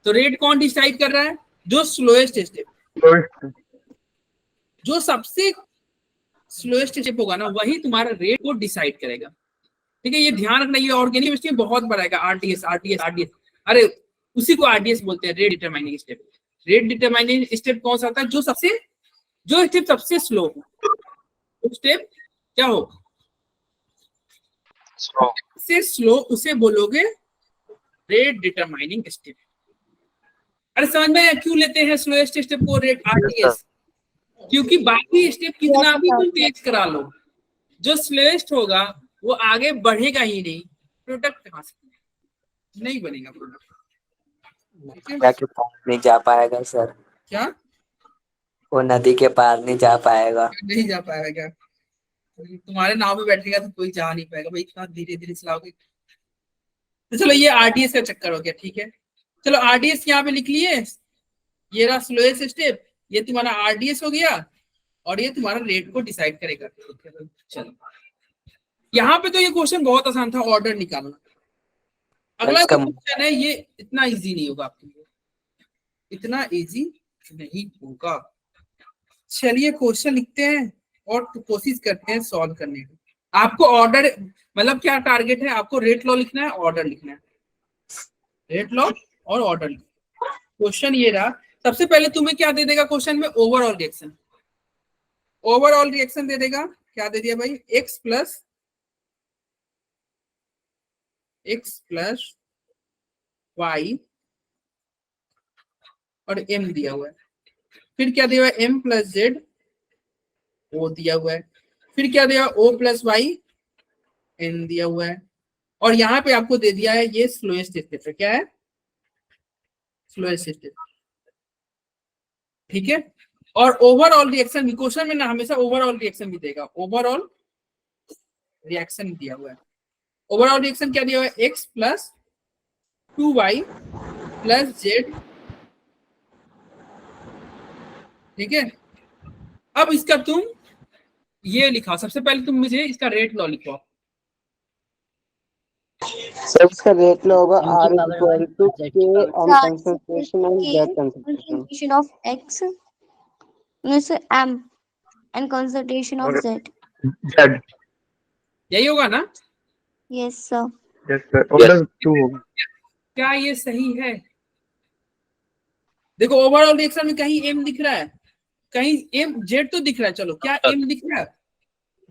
तो रेट कौन डिसाइड कर रहा है? जो स्लोएस्ट स्टेप, जो सबसे स्लोएस्ट स्टेप होगा ना, वही तुम्हारा रेट को डिसाइड करेगा, ठीक है। ये ध्यान रखना, ये ऑर्गेनिक केमिस्ट्री में बहुत बढ़ाएगा, आरटीएस। अरे उसी को आरडीएस बोलते हैं, rate determining step. Rate determining step कौन सा होता है? जो स्टेप सबसे स्लो हो, वो स्टेप क्या हो? सबसे स्लो, उसे बोलोगे रेट डिटरमाइनिंग स्टेप। अरे समझ में क्यों लेते हैं स्लोएस्ट स्टेप को रेट आरटीएस? क्योंकि बाकी स्टेप कितना भी तुम तेज करा लो, जो स्लोएस्ट होगा वो आगे बढ़ेगा ही नहीं, प्रोडक्ट कहां से नहीं बनेगा प्रोडक्ट, नहीं जा पाएगा सर, क्या वो नदी के पार नहीं जा पाएगा। नहीं जा पाएगा? तुम्हारे नाव में बैठेगा तो कोई जा नहीं पाएगा भाई, इतना धीरे धीरे चलाओगे। तो चलो ये आरडीएस का चक्कर हो गया, ठीक है। चलो आरडीएस यहाँ पे लिख लिए, ये रहा स्लोएस्ट स्टेप, ये तुम्हारा आरडीएस हो गया, और ये तुम्हारा रेट को डिसाइड करेगा। चलो यहाँ पे तो ये क्वेश्चन बहुत आसान था, ऑर्डर निकालना। अगला जो क्वेश्चन है ये इतना इजी नहीं होगा आपके लिए, इतना इजी नहीं होगा। चलिए क्वेश्चन लिखते हैं और कोशिश करते हैं सॉल्व करने की। आपको ऑर्डर मतलब क्या टारगेट है? आपको रेट लॉ लिखना है, ऑर्डर लिखना है, रेट लॉ और ऑर्डर लिखना। क्वेश्चन ये रहा, सबसे पहले तुम्हें क्या दे देगा क्वेश्चन में? Overall reaction. ओवरऑल रिएक्शन दे देगा, क्या दे दिया भाई? x प्लस y और m दिया हुआ है। फिर क्या दिया हुआ है? m प्लस z, o दिया हुआ है। फिर क्या दिया? o प्लस y, n दिया हुआ है। और यहाँ पे आपको दे दिया है ये स्लोएस्ट स्टेप है। क्या है? स्लोएस्ट स्टेप, ठीक है। और ओवरऑल रिएक्शन, क्वेश्चन में ना हमेशा ओवरऑल रिएक्शन भी देगा, ओवरऑल रिएक्शन दिया हुआ है। ओवरऑल रिएक्शन क्या दिया हुआ है, x plus 2y plus z, ठीक है। अब इसका तुम ये लिखा, सबसे पहले तुम मुझे इसका रेट लॉ लिखो। सर इसका रेट लो होगा M की R power equal to Z K की power on concentration and Z concentration. concentration of X means M and concentration of Z. Z. यही होगा ना? Yes, sir. Yes, sir. Order 2 होगा. क्या ये सही है? देखो ओवरऑल रिएक्शन में कहीं m दिख रहा है, कहीं m z तो दिख रहा है, चलो क्या m दिख रहा है?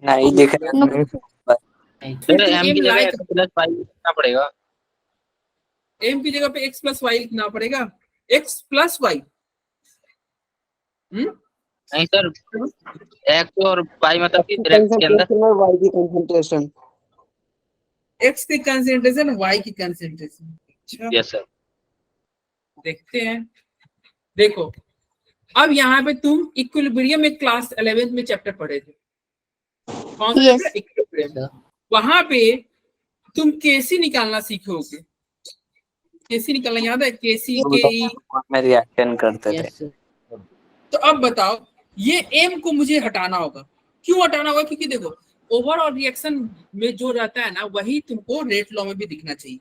नहीं दिख रहा No. है। फिर सर तुम एम m की जगह लाइक, एक्स प्लस वाई लिखना पड़ेगा। m की जगह पे x प्लस वाई लिखना पड़ेगा, x प्लस वाई। नहीं सर, एक्स और वाई मतलब कि ब्रैकेट के अंदर Concentration और Y की concentration. x की कंसेंट्रेशन, y की कंसेंट्रेशन। अच्छा यस सर। देखते हैं, देखो अब यहाँ पे तुम इक्विलिब्रियम में क्लास 11th में चैप्टर पढ़े थे, कौन सा Yes. चैप्टर? इक्विलिब्रियम। वहां पे तुम केसी निकालना सीखोगे, केसी निकालना याद है? केसी के में रिएक्शन करते थे। Yes, sir. तो अब बताओ, ये m को मुझे हटाना होगा। क्यों हटाना होगा? क्योंकि देखो ओवरऑल रिएक्शन में जो रहता है ना, वही तुमको रेट लॉ में भी दिखना चाहिए।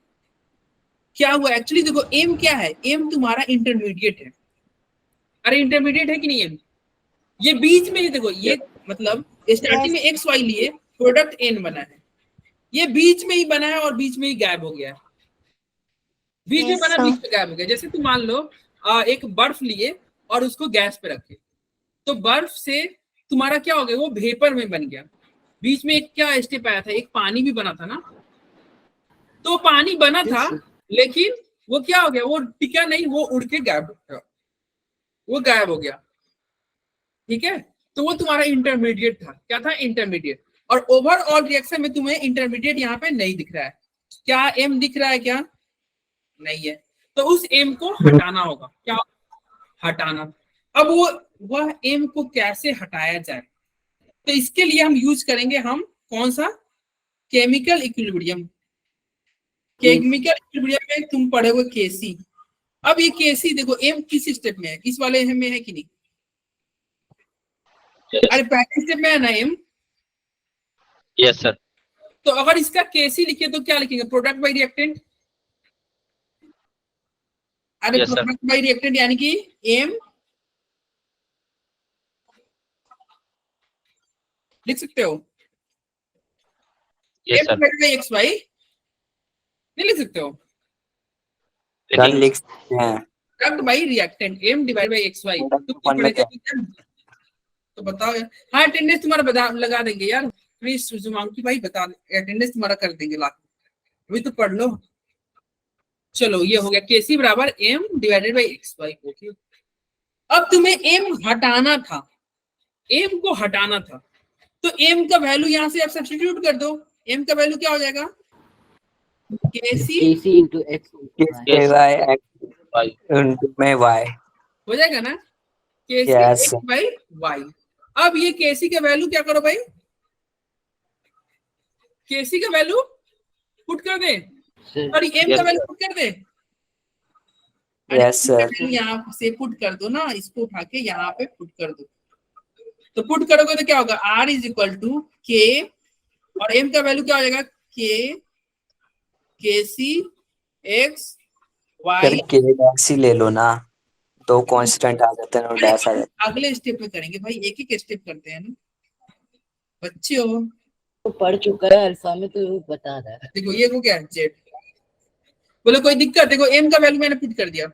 क्या हुआ एक्चुअली, देखो m क्या है, m तुम्हारा इंटरमीडिएट है। अरे इंटरमीडिएट है कि नहीं m? ये बीच में ही देखो, ये मतलब स्टार्टिंग में x y लिए, प्रोडक्ट n बना है, ये बीच में ही बना है और बीच में ही गायब हो गया है। बीच में Yes, बना, sir. बीच में गायब हो गया। जैसे तुम मान लो एक बर्फ लिए और उसको गैस पे रखे, तो बर्फ से तुम्हारा क्या हो गया, वो वेपर में बन गया। बीच में एक क्या स्टेप आया था, एक पानी भी बना था ना, तो पानी बना था लेकिन वो क्या हो गया, वो टिका नहीं, वो उड़ के गायब हो गया, वो गायब हो गया, ठीक है। तो वो तुम्हारा इंटरमीडिएट था। क्या था? इंटरमीडिएट। और ओवरऑल रिएक्शन में तुम्हें इंटरमीडिएट यहाँ पे नहीं दिख रहा है। क्या एम दिख रहा है? क्या नहीं है। तो उस एम को हटाना होगा। क्या हटाना? अब वह एम को कैसे हटाया जाए, तो इसके लिए हम यूज करेंगे, हम कौन सा? Chemical equilibrium. केमिकल इक्विलिब्रियम में तुम पढ़ोगे केसी। अब ये केसी देखो, एम किस स्टेप में है, इस वाले में है कि नहीं? अरे पहले स्टेप में है ना एम। Yes sir. तो अगर इसका केसी लिखे तो क्या लिखेंगे? Product by reactant. अरे Yes, sir. Product by reactant यानी कि एम लिख सकते हो, yes M sir. Divided by X Y नहीं लिख सकते हो? सर लिख सकते हैं। Product by reactant M divided by X Y. तो बताओ यार। हाँ अटेंडेंस तुम्हारा लगा देंगे यार, प्लीज सुजुमांकी भाई बता, अटेंडेंस तुम्हारा कर देंगे ला, अभी तो पढ़ लो। चलो ये हो गया, केसी बराबर M divided by X Y. Okay, अब तुम्हें एम हटाना था, एम को हटाना था, तो एम का वैल्यू यहां से आप सब्स्टिट्यूट कर दो। एम का वैल्यू क्या हो जाएगा? केसी KC into X K by X into में Y। हो जाएगा ना, केसी Yes, एक्स बाई वाई। अब ये केसी का वैल्यू क्या करो भाई, केसी का वैल्यू पुट कर दे और एम का Yes, वैल्यू पुट कर दे। Yes, sir. यहाँ से पुट कर दो ना, इसको उठा के यहाँ पे पुट कर दो। तो पुट करोगे तो क्या होगा? R इज इक्वल टू के और m का वैल्यू क्या हो जाएगा? K C X sir Y. K dash ही ले लो ना, दो कांस्टेंट आ जाते हैं और डैश आ जाते हैं। अगले स्टेप में करेंगे भाई, एक एक स्टेप करते हैं ना बच्चे हो। तो पढ़ चुका है अल्फा में, तो वो बता रहा है। देखो ये को क्या है? जेड। बोले कोई दिक्कत? देखो m का वैल्यू मैंने पुट कर दिया,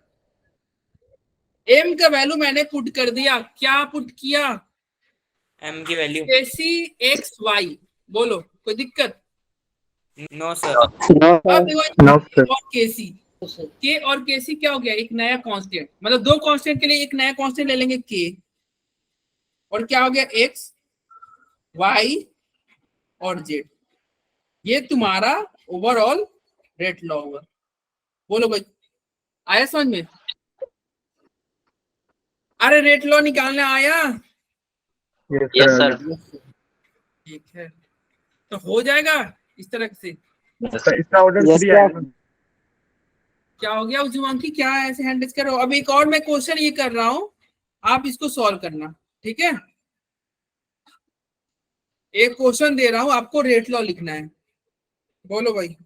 m का वैल्यू मैंने पुट कर दिया। क्या पुट किया? m की वैल्यू। केसी एक्स वाई। बोलो कोई दिक्कत? No sir. अब देखो No, sir. और केसी, के और केसी क्या हो गया? एक नया कांस्टेंट, मतलब दो कांस्टेंट के लिए एक नया कांस्टेंट ले लेंगे के, और क्या हो गया? एक्स वाई और जेड। ये तुम्हारा ओवरऑल रेट लॉ होगा। बोलो भाई आया समझ में? अरे रेट लॉ निकालने आया? Yes, Yes, sir. sir. ठीक है, तो हो जाएगा इस तरह से। इसका ऑर्डर Yes, 3 sir. आएगा। क्या हो गया उज्जवंकी, क्या ऐसे हैंड रेज कर रहे हो? अब एक और मैं क्वेश्चन ये कर रहा हूं, आप इसको सॉल्व करना, ठीक है? एक क्वेश्चन दे रहा हूं, आपको रेट लॉ लिखना है। बोलो भाई।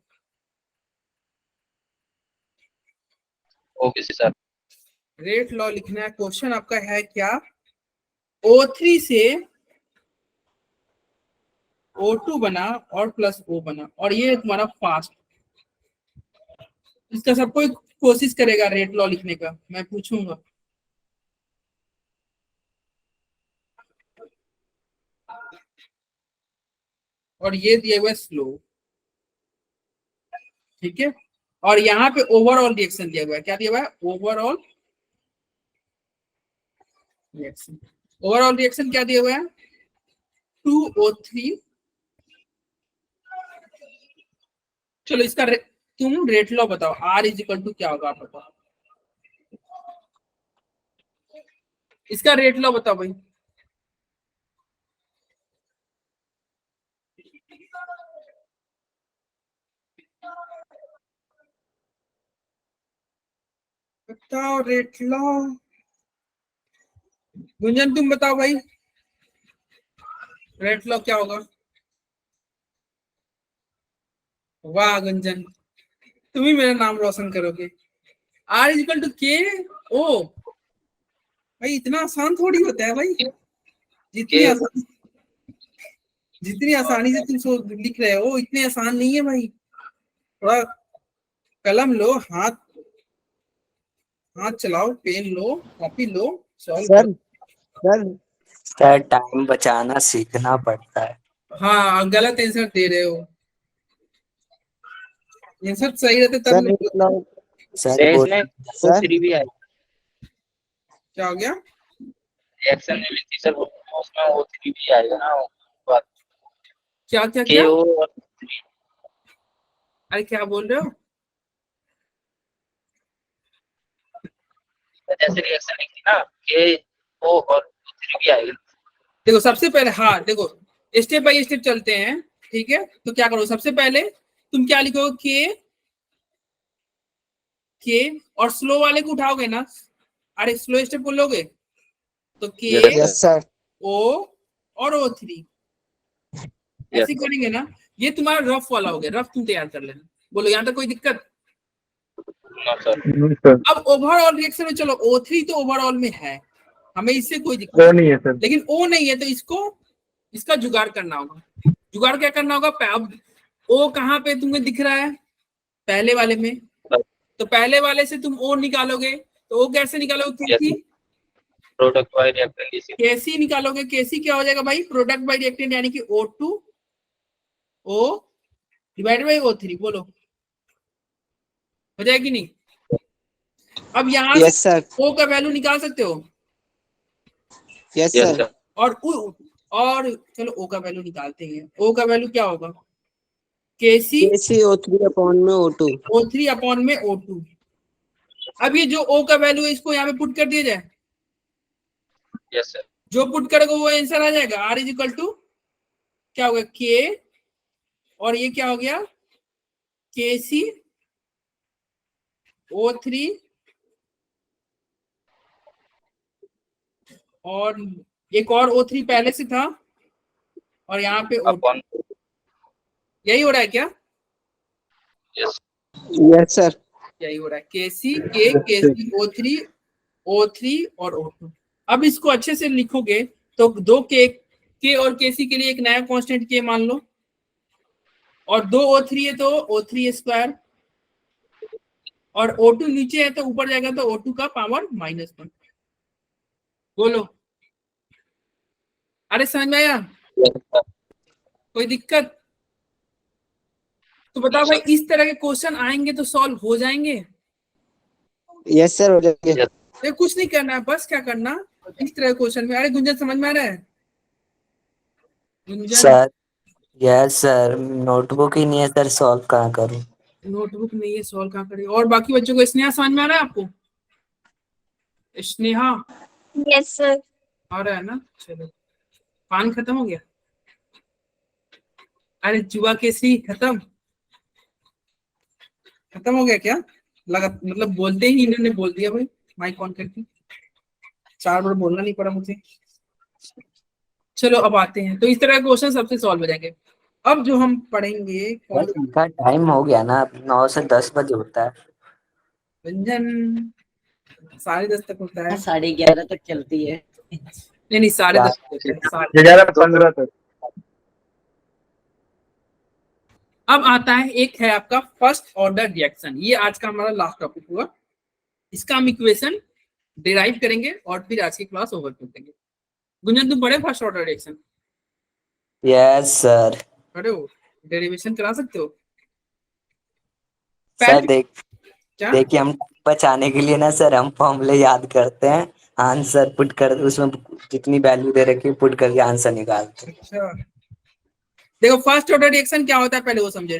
Okay sir. रेट लॉ लिखना है। क्वेश्चन आपका है क्या? O3 से O2 बना और प्लस O बना, और ये तुम्हारा फास्ट। इसका सब कोई कोशिश करेगा रेट लॉ लिखने का, मैं पूछूंगा। और ये दिया हुआ स्लो, ठीक है? और यहाँ पे ओवरऑल रिएक्शन दिया हुआ है। क्या दिया हुआ है? Overall reaction. ओवरऑल रिएक्शन क्या दिया हुआ है? 2O3। चलो इसका तुम रेट लॉ बताओ, R इजिकल टू क्या होगा, आप बताओ। इसका रेट लॉ बताओ भाई। बताओ रेट लॉ। गुंजन तुम बताओ भाई, रेट लॉ क्या होगा? वाह गुंजन, तुम ही मेरा नाम रोशन करोगे। R इजिकल टू के ओ। भाई इतना आसान थोड़ी होता है भाई। जितनी आसानी से तुम लिख रहे हो इतनी आसान नहीं है भाई। थोड़ा कलम लो, हाथ चलाओ, पेन लो, कॉपी लो, सॉल्व Sir, करो। sir, सर टाइम बचाना सीखना पड़ता है। हाँ, गलत आंसर दे रहे हो। आंसर सही रहते sir, तब। rate law. सर सर बोल इसमें Sir, O3 भी आएगा। क्या हो गया? रिएक्शन में भी सर उसमें O3 भी आएगा ना। क्या क्या क्या? KO और O3। अरे क्या बोल रहे हो? जैसे रिएक्शन लिखी ना, KO और O3 भी आएगा। देखो सबसे पहले, हाँ देखो स्टेप बाय स्टेप चलते हैं, ठीक है? तो क्या करो, सबसे पहले तुम क्या लिखोगे? के और स्लो वाले को उठाओगे ना। अरे स्लो स्टेप बोलोगे तो के yes, sir. ओ और O3 ऐसे करेंगे ना। ये तुम्हारा रफ वाला हो गया, रफ तुम तैयार कर लेना। बोलो यहाँ तक कोई दिक्कत? No sir. सर अब ओवरऑल रिएक्शन में चलो, O3 तो ओवरऑल में है, हमें इससे कोई दिक्कत वो नहीं है सर। लेकिन O नहीं है, तो इसका जुगाड़ करना होगा। जुगाड़ क्या करना होगा? अब O कहाँ पे तुम्हें दिख रहा है? पहले वाले में। तो पहले वाले से तुम O निकालोगे, तो O कैसे निकालोगे? कैसी? प्रोडक्ट बाय रिएक्टेंट कैसी निकालोगे? कैसी क्या हो जाएगा भाई? प्रोडक्ट बाय रिएक्टेंट, यानी कि O2 O divided by O3। बोलो हो जाएगी नहीं? अब यहाँ Yes, sir. से O का वैल्यू निकाल सकते हो। Yes, sir. और चलो O का वैल्यू निकालते हैं। O का वैल्यू क्या होगा? KC KCO3 upon में O2. O3 अपॉन में O2। अब ये जो O का वैल्यू है इसको यहाँ पे पुट कर दिया जाए। Yes sir. जो पुट करेगा वो आंसर आ जाएगा। R इजिकल टू क्या होगा? K और ये क्या हो गया? KC O3 और एक और O3 पहले से था और यहाँ पे O2। यही हो रहा है क्या? Yes, sir. यही हो रहा है। KC O3 और O2। अब इसको अच्छे से लिखोगे तो दो K और KC के लिए एक नया कांस्टेंट K मान लो, और दो O3 है तो O3 स्क्वायर, और O2 नीचे है तो ऊपर जाएगा तो O2 का पावर -1। बोलो, अरे समझ में आया? कोई दिक्कत? तो बताओ भाई, इस तरह के क्वेश्चन आएंगे तो सॉल्व हो जाएंगे? Yes, sir. हो जाएगा. ये कुछ नहीं करना है, बस क्या करना, इस तरह के क्वेश्चन में। अरे गुंजन समझ में आ रहा है? Gunjan sir yes sir, notebook ही नहीं है सर, सॉल्व कहाँ करूँ? नोटबुक नहीं है, सॉल्व कहाँ करें? और बाकी बच्चों को स्नेहा समझ में आ रहा है आपको? Sneha yes sir. आ रहा है ना? चलो, पान खत्म हो गया? अरे जुआ केसरी खत्म? खत्म हो गया क्या? लगा मतलब बोलते ही इन्होंने बोल दिया भाई माइक ऑन करके, 4 बार बोलना नहीं पड़ा मुझे। चलो अब आते हैं, तो इस तरह के क्वेश्चन सबसे सॉल्व हो जाएंगे। अब जो हम पढ़ेंगे बस इनका टाइम हो गया ना, 9 से 10 बजे होता है। रंजन 10:30 तक होता है। 11:30 तक चलती है। नहीं 10:30 होता है, 11:15 तक। अब आता है एक है आपका फर्स्ट ऑर्डर रिएक्शन। ये आज का हमारा लास्ट टॉपिक हुआ। इसका हम इक्वेशन डिराइव करेंगे और फिर आज की क्लास ओवर कर देंगे। गुंजन तुम पढ़े first order reaction? Yes sir. पढ़े हो? डेरिवेशन करा सकते हो? सर क्या? देखिए हम बचाने के लिए ना सर हम फॉर्मूले याद करते हैं, आंसर पुट कर उसमें जितनी वैल्यू दे रखी है पुट करके आंसर निकालते हैं। अच्छा देखो फर्स्ट ऑर्डर रिएक्शन क्या होता है पहले वो समझे।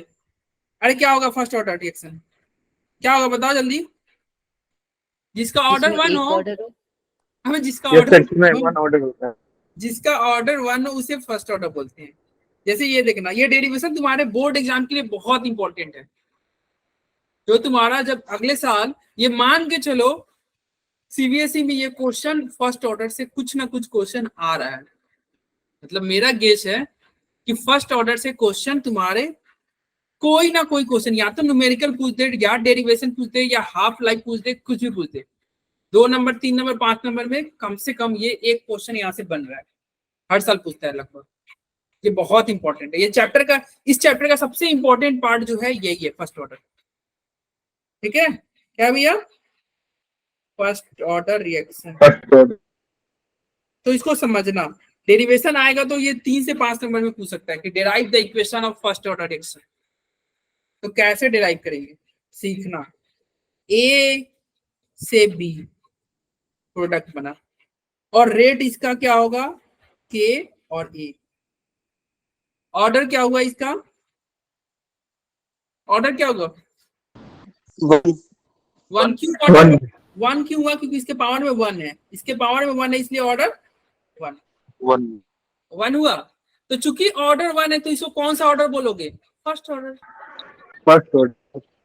अरे क्या होगा फर्स्ट ऑर्डर रिएक्शन? क्या होगा बताओ जल्दी। जिसका ऑर्डर जिसमें 1 एक हो, ऑर्डर हो। हमें जिसका यस सर, ऑर्डर इसमें 1 ऑर्डर होता है। जिसका ऑर्डर 1 हो उसे फर्स्ट ऑर्डर बोलते हैं। जैसे ये देखना, ये डेरिवेशन तुम्हारे बोर्ड एग्जाम के लिए बहुत इंपॉर्टेंट है। जो तुम्हारा जब अगले साल, ये मान के चलो सीबीएसई में ये क्वेश्चन फर्स्ट ऑर्डर से कुछ ना कुछ क्वेश्चन आ रहा है। मतलब मेरा गेस है कि फर्स्ट ऑर्डर से क्वेश्चन तुम्हारे कोई ना कोई क्वेश्चन, या तो न्यूमेरिकल पूछ दे, या डेरिवेशन पूछ दे, या हाफ लाइफ पूछ दे, कुछ भी पूछ दे। 2 नंबर 3 नंबर 5 नंबर में कम से कम ये एक क्वेश्चन यहाँ से बन रहा है, हर साल पूछता है लगभग। ये बहुत इंपॉर्टेंट है। ये चैप्टर का, इस चैप्टर का सबसे इंपॉर्टेंट पार्ट जो है यही है, फर्स्ट ऑर्डर। ठीक है क्या भैया? First order reaction. तो इसको समझना, डेरिवेशन आएगा तो ये 3 से 5 नंबर में पूछ सकता है कि derive the equation of first order reaction. तो कैसे डिराइव करेंगे सीखना। ए से बी प्रोडक्ट बना, और रेट इसका क्या होगा? के और ए। ऑर्डर क्या हुआ इसका? ऑर्डर क्या होगा? 1 क्यों ऑर्डर? 1 क्यों हुआ? क्योंकि इसके पावर में 1 है, इसके पावर में 1 है, इसलिए ऑर्डर 1 हुआ। तो चूंकि ऑर्डर 1 है तो इसको कौन सा ऑर्डर बोलोगे? First order.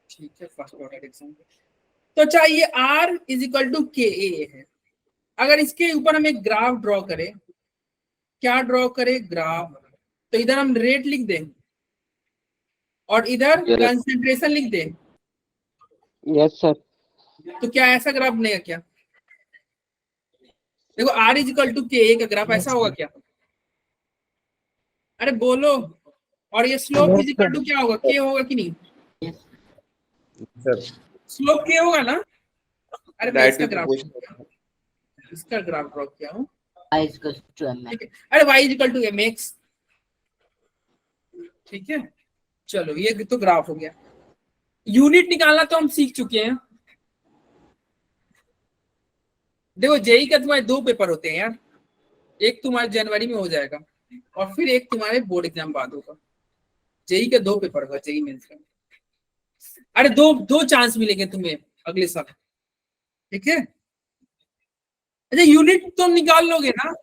ठीक है, फर्स्ट ऑर्डर रिएक्शन। तो चाहिए R = KA है। अगर इसके ऊपर हम एक ग्राफ ड्रॉ करें, क्या ड्रॉ करें? ग्राफ। तो इधर हम रेट लिख दें और इधर कंसंट्रेशन लिख दें। Yes sir. तो क्या ऐसा ग्राफ बनेगा क्या? देखो R = KA का ग्राफ ऐसा होगा क्या? अरे बोलो। और ये स्लोप = क्या होगा? K होगा कि नहीं? स्लोप K होगा ना? अरे मैं इसका ग्राफ ड्रॉ किया हूँ। I = mx। अरे y = mx। ठीक है, चलो ये तो ग्राफ हो गया। यूनिट निकालना तो हम सीख चुके हैं। देखो जेई का तुम्हारे 2 पेपर होते हैं यार, एक तुम्हारे जनवरी में हो जाएगा और फिर एक तुम्हारे बोर्ड एग्जाम बाद होगा। जेई का 2 पेपर होगा, जेई मेंस का। अरे दो चांस मिलेंगे तुम्हें अगले साल। ठीक है, अच्छा यूनिट तो निकाल लोगे ना?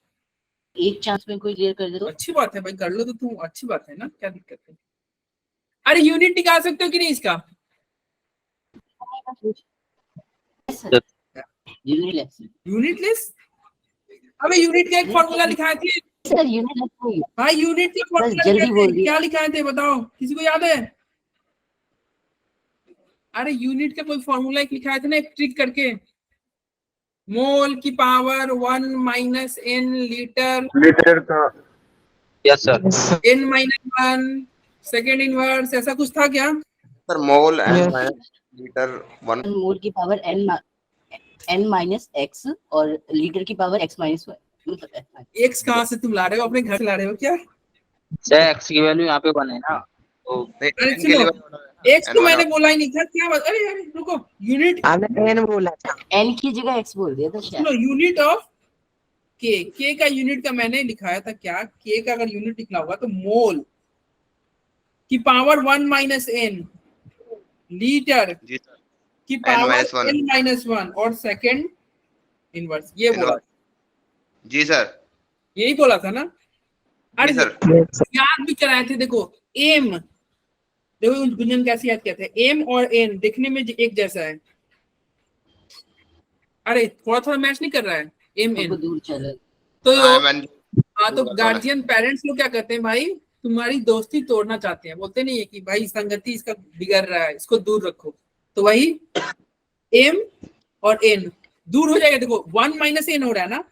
एक चांस में कोई क्लियर कर दे तो अच्छी बात है भाई, कर लो तो तुम, अच्छी बात है ना, क्या दिक्कत है? अरे यूनिट निकाल सकते हो कि नहीं इसका? यूनिटलेस। अबे यूनिट का एक फॉर्मूला लिखाए थे सर। यूनिट भाई, यूनिट का फॉर्मूला क्या लिखाए थे बताओ, किसी को याद है? अरे यूनिट का कोई फॉर्मूला एक लिखाए थे ना, एक ट्रिक करके। मोल की पावर 1 - n लीटर का। Yes sir. n - 1 second inverse, ऐसा कुछ था क्या? सर मोल n - लीटर 1। मोल की पावर n - x और लीटर की पावर x - y। x कहाँ से तुम ला रहे हो? अपने घर से ला रहे हो क्या? सर x की वैल्यू यहाँ पे 1 है ना, तो अरे सुनो, x तो मैंने बोला ही नहीं था। क्या बात? अरे रुको, यूनिट n बोला था, n की जगह x बोल दिया था। सुनो, यूनिट ऑफ k का यूनिट का मैंने लिखाया था क्या? k का अगर यूनिट निकला होगा तो मोल की पावर 1 - n लीटर की पावर n - 1 और सेकेंड इनवर्स। ये बोला जी सर, यही बोला था ना? अरे सर याद भी कराए थे। देखो एम देखो गुंजन कैसे याद करते हैं, एम और एन दिखने में एक जैसा है। अरे थोड़ा थोड़ा मैच नहीं कर रहा है एम एन, दूर चले। तो M&N हाँ तो गार्जियन पेरेंट्स लोग क्या करते हैं भाई, तुम्हारी दोस्ती तोड़ना चाहते हैं, बोलते नहीं है कि भाई संगति इसका बिगड़ रहा है, इसको दूर रखो। तो वही एम और एन दूर हो जाएगा। देखो 1 माइनस एन हो रहा है ना,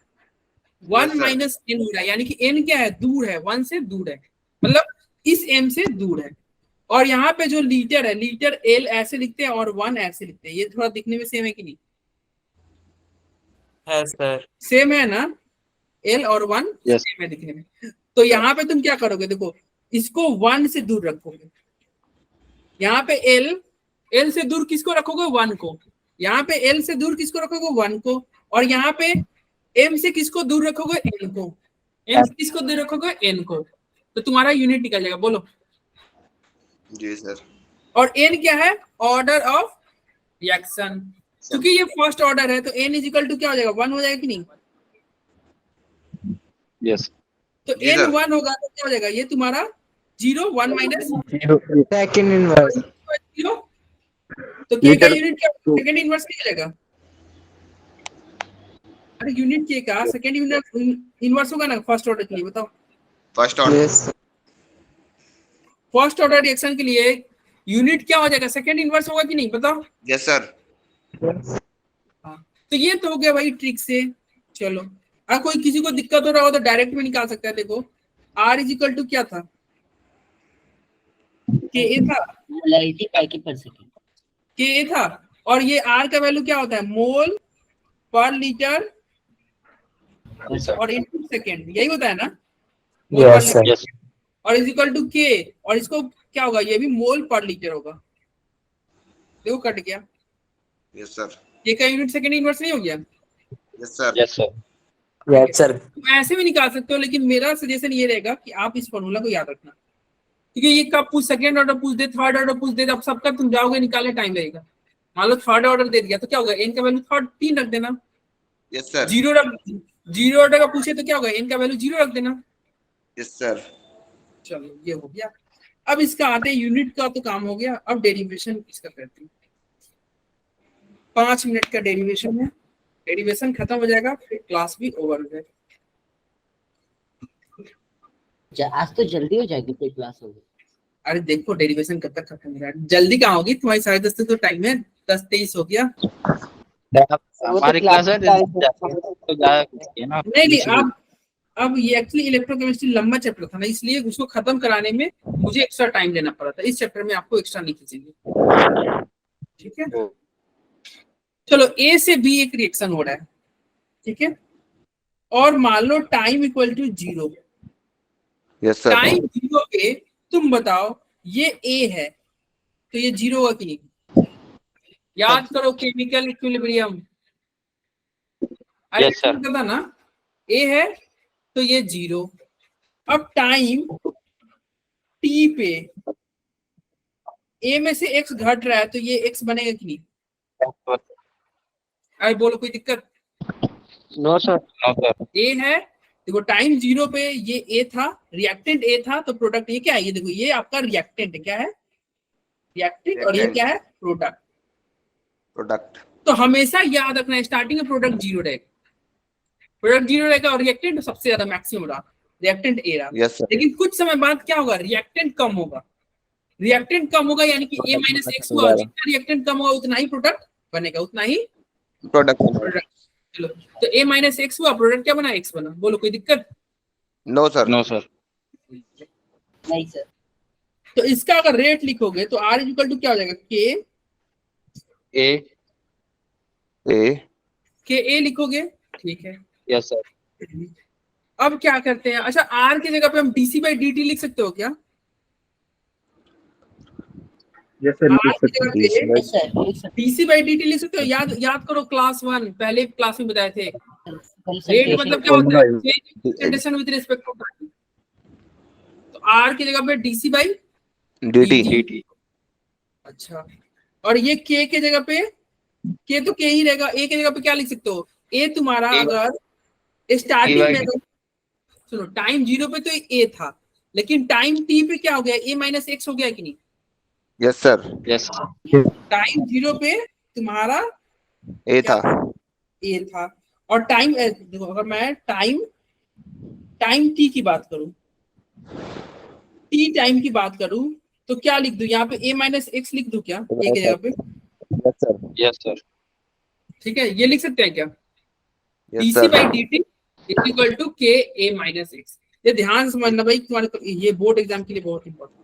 1 माइनस एन हो रहा है, यानी कि एन क्या है, दूर है, 1 से दूर है, मतलब इस एम से दूर है। और यहाँ पे जो लीटर है, लीटर एल ऐसे लिखते हैं और 1 ऐसे लिखते हैं, ये थोड़ा दिखने में सेम है कि नहीं? है सर। सेम है ना, एल और 1 सेम है दिखने में। तो यहाँ पे तुम क्या करोगे, देखो इसको 1 से दूर रखोगे, यहाँ पे एल से दूर किसको रखोगे, 1 को, यहाँ पे एल से दूर किसको रखोगे, 1 को, और यहाँ पे एम से किसको दूर रखोगे, एन को, एम से किसको दूर रखोगे, एन को, तो तुम्हारा यूनिट निकल जाएगा। बोलो जी सर। और एन क्या है, ऑर्डर ऑफ रिएक्शन, क्योंकि ये फर्स्ट ऑर्डर है तो एन इज इक्वल टू क्या हो जाएगा, 1 हो जाएगा कि नहीं? यस तो एन 1 होगा तो क्या हो जाएगा, ये तुम्हारा 0 1 माइनस सेकंड इनवर्स 0, तो के का यूनिट क्या, सेकंड इनवर्स क्या हो जाएगा? अरे यूनिट के का सेकंड इनवर्स होगा ना फर्स्ट ऑर्डर के लिए, बताओ। First order, first order reaction के लिए यूनिट क्या हो जाएगा, सेकंड इनवर्स होगा कि नहीं, बताओ। Yes sir. तो ये तो हो गया भाई ट्रिक से। चलो अगर कोई किसी को दिक्कत हो रहा हो तो डायरेक्ट में निकाल सकता है। देखो R इज इक्वल टू क्या था, Ka था, मोलैरिटी पाई की पर सेकंड, Ka था, और ये R का वैल्यू क्या होता है, मोल पर लीटर और इनटू सेकंड, यही होता है ना? Yes sir. और इज इक्वल टू K, और इसको क्या होगा, ये भी मोल पर लीटर होगा। देखो कट गया, यस सर। K का यूनिट सेकंड इनवर्स नहीं हो गया? Yes sir. Yes sir yes sir. तुम ऐसे भी निकाल सकते हो, लेकिन मेरा सजेशन ये रहेगा कि आप इस फॉर्मूला को याद रखना, क्योंकि ये कब पूछ, सेकंड ऑर्डर पूछ दे, थर्ड ऑर्डर पूछ दे, अब सबका तुम जाओगे निकालने टाइम लगेगा। मान लो थर्ड ऑर्डर दे दिया तो क्या होगा, एन का वैल्यू थर्ड 3 रख देना। Yes sir. जीरो ऑर्डर का पूछे तो क्या होगा, एन का वैल्यू 0 रख देना। Yes sir. चलो ये हो गया। अब इसका आते यूनिट का तो काम हो गया, अब डेरिवेशन इसका करते हैं। 5 मिनट का डेरिवेशन है, डेरिवेशन खत्म हो जाएगा फिर क्लास भी ओवर हो जाएगा। आज तो जल्दी हो जाएगी कोई क्लास होगी। अरे देखो डेरिवेशन कब तक खत्म हो रहा है, जल्दी कहाँ होगी, तुम्हारी 10:30 तक तो टाइम है, 10:23 हो गया। हमारी क्लास है तो ना। नहीं अब ये एक्चुअली इलेक्ट्रोकेमिस्ट्री लंबा चैप्टर था ना, इसलिए उसको खत्म कराने में मुझे एक्स्ट्रा टाइम लेना पड़ा था। इस चैप्टर में आपको एक्स्ट्रा नहीं खींचेंगे, ठीक है। चलो A से B एक रिएक्शन हो रहा है, ठीक है, और मान लो time equal to 0। Yes sir. Time 0 पे तुम बताओ ये A है तो ये 0 होगा कि नहीं? याद करो केमिकल इक्विलिब्रियम, यस सर। पता ना, A है तो ये 0। अब टाइम T पे A में से X घट रहा है तो ये X बनेगा कि नहीं? अरे बोलो कोई दिक्कत? No sir. No sir. A है, देखो टाइम 0 पे ये A था, रिएक्टेंट A था, तो प्रोडक्ट ये क्या है, ये देखो ये आपका रिएक्टेंट है, क्या है, रिएक्टेंट, और ये क्या है, प्रोडक्ट। प्रोडक्ट। तो हमेशा याद रखना है स्टार्टिंग में प्रोडक्ट 0 रहेगा, प्रोडक्ट 0 रहेगा, और रिएक्टेंट सबसे ज्यादा मैक्सिमम रहा, रिएक्टेंट A रहा। Yes sir. लेकिन कुछ समय बाद क्या होगा, रिएक्टेंट कम होगा, रिएक्टेंट कम होगा यानी कि A माइनस X हुआ, जितना रिएक्टेंट कम होगा उतना ही प्रोडक्ट बनेगा, उतना ही प्रोडक्ट। चलो तो A माइनस X हुआ, प्रोडक्ट क्या बना, X बना। बोलो कोई दिक्कत? No sir. No sir. नहीं सर। तो इसका अगर रेट लिखोगे तो R इक्वल टू क्या हो जाएगा, के ए लिखोगे, ठीक है। Yes sir. अब क्या करते हैं, अच्छा R की जगह पे हम dc/dt लिख सकते हो क्या? Yes sir. R की जगह पे यस सर। dc/dt लिख सकते हो। याद करो क्लास 1 पहले क्लास में बताए थे, रेट कंसंट्रेशन मतलब क्या होता है, concentration with respect to time. तो R की जगह पे dc/dt। अच्छा, और ये K की जगह पे, K तो K ही रहेगा, A की जगह पे क्या लिख सकते हो, A तुम्हारा अगर स्टार्टिंग में, सुनो टाइम 0 पे तो A था, लेकिन टाइम T पे क्या हो गया, A माइनस X हो गया कि नहीं? Yes sir. यस टाइम 0 पे तुम्हारा ए था। ए था। और टाइम देखो, अगर मैं टाइम टी की बात करूं, टी टाइम की बात करूं, तो क्या लिख दूं यहाँ पे? a माइनस एक्स लिख दूं क्या ए की जगह पे? Yes sir. Yes sir. ठीक है, ये लिख सकते हैं क्या? Yes dc sir. By dt is equal to K A minus x. ये ध्यान से समझना भाई, तुम्हारे ये बोर्ड एग्जाम के लिए बहुत इंपॉर्टेंट।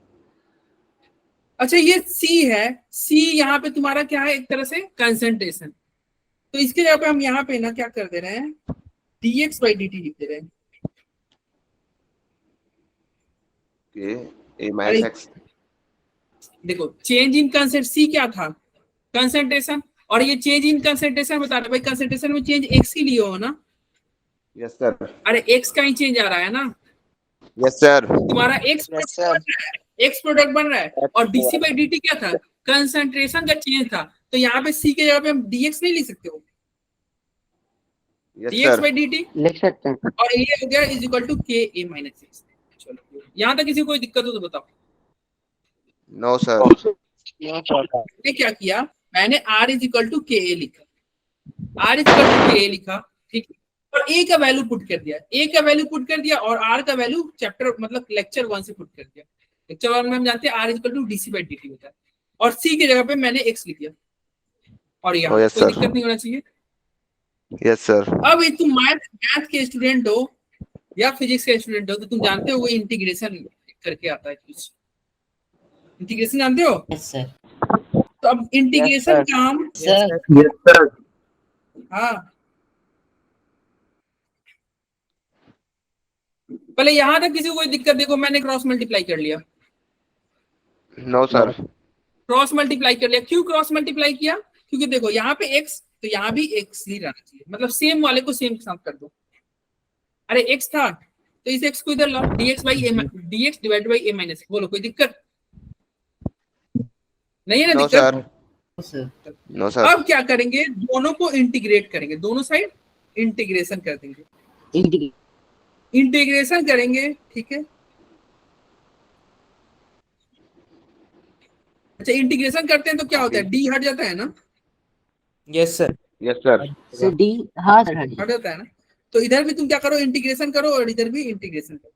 अच्छा, ये सी है, सी यहाँ पे तुम्हारा क्या है? एक तरह से कंसंट्रेशन। तो इसके जगह पे हम यहाँ पे ना क्या कर दे रहे हैं? dx बाई dt लिख दे रहे हैं। ए माइनस एक्स। देखो, चेंज इन कंसेंट सी क्या था? कंसंट्रेशन। और ये चेंज इन कंसंट्रेशन बता रहे भाई, कंसंट्रेशन में चेंज एक्स के लिए हो ना? Yes sir. अरे एक्स का ही चेंज आ रहा है ना? Yes sir. तुम्हारा एक्स प्रोडक्ट बन रहा है। और डीसी बाई डी टी क्या था? कंसंट्रेशन का चेंज था। तो यहाँ पे सी के जगह पे हम डीएक्स नहीं लिख सकते हो? Yes DX sir. By D T लिख सकते हैं। और ये हो गया is equal to K A minus x. चलो, यहाँ तक किसी को कोई दिक्कत हो तो बताओ। No sir. मैंने क्या किया? मैंने are is equal to K ए लिखा, are is equal to K ए लिखा, ठीक है। और ए का वैल्यू पुट कर दिया, ए का वैल्यू पुट कर दिया, और आर का वैल्यू चैप्टर मतलब लेक्चर 1 से पुट कर दिया। लेक्चर 1 में हम जानते हैं R is equal to DC by DT होता है। और सी की जगह पे मैंने एक्स लिख दिया। और यहाँ Oh, yes, कोई sir. दिक्कत नहीं होना चाहिए। Yes sir. अब ये तुम मैथ के स्टूडेंट हो या फिजिक्स के स्टूडेंट हो, तो तुम जानते हो वो इंटीग्रेशन करके आता है कुछ। इंटीग्रेशन जानते हो? Yes sir. तो अब इंटीग्रेशन का हम सर यस सर। हाँ, पहले यहां तक किसी को कोई दिक्कत? देखो, मैंने क्रॉस मल्टीप्लाई कर लिया। No sir. क्रॉस मल्टीप्लाई कर लिया। क्यों क्रॉस मल्टीप्लाई किया? क्योंकि देखो यहाँ पे x, तो यहाँ भी x ही रहना चाहिए, मतलब सेम वाले को सेम के साथ कर दो। अरे x था तो इस x को इधर लाओ, dx by A, dx divide by A minus. बोलो, कोई दिक्कत नहीं है ना? नो दिक्कत? सर। No sir. अब क्या करेंगे? दोनों को इंटीग्रेट करेंगे, दोनों साइड इंटीग्रेशन कर देंगे। इंटीग्रेशन करेंगे, ठीक है। अच्छा, इंटीग्रेशन करते हैं तो क्या होता है? डी हट जाता है ना? Yes sir. Yes sir. Sir D, हाँ सर हट हट जाता है ना? तो इधर भी तुम क्या करो? इंटीग्रेशन करो, और इधर भी इंटीग्रेशन करो।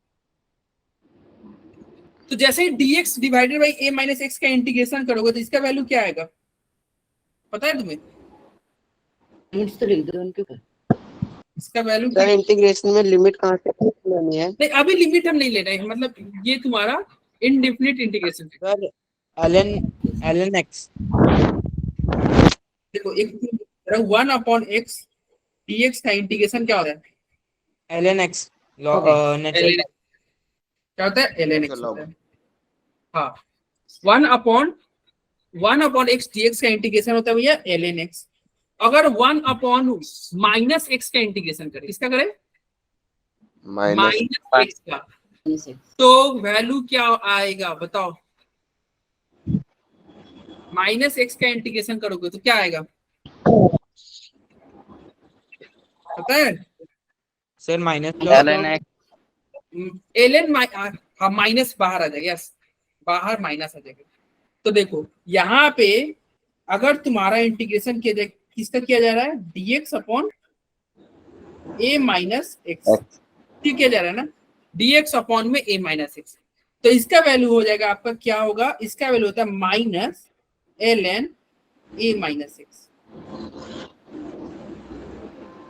तो जैसे ही dx divided by a minus x का इंटीग्रेशन करोगे तो इसका वैल्यू क्या आएगा? पता है तुम्हें? लिमिट्स तो लिख दो उनके ऊपर। इसका वैल्यू सर इंटीग्रेशन में लिमिट कहाँ से लेनी है? नहीं, अभी लिमिट हम नहीं ले रहे हैं, मतलब ये तुम्हारा indefinite integration. Sir ln x। देखो, एक 1 अपॉन एक्स dx का इंटीग्रेशन क्या होता है? ln x ln x। क्या होता है? ln x होता है। हाँ, 1 अपॉन एक्स dx का इंटीग्रेशन होता है भैया ln x। अगर 1 अपॉन माइनस एक्स का इंटीग्रेशन करें, किसका करें? माइनस एक्स का, तो वैल्यू क्या आएगा बताओ? माइनस एक्स का इंटीग्रेशन करोगे तो क्या आएगा पता है? Sir minus ln x। LN हाँ, माइनस बाहर आ जाएगा। यस, बाहर माइनस आ जाएगा। तो देखो यहाँ पे अगर तुम्हारा इंटीग्रेशन किया जाए, किसका किया जा रहा है? dx upon a minus x, ठीक किया जा रहा है ना? dx अपॉन में a माइनस एक्स। तो इसका वैल्यू हो जाएगा आपका, क्या होगा? इसका वैल्यू होता है minus ln a minus x.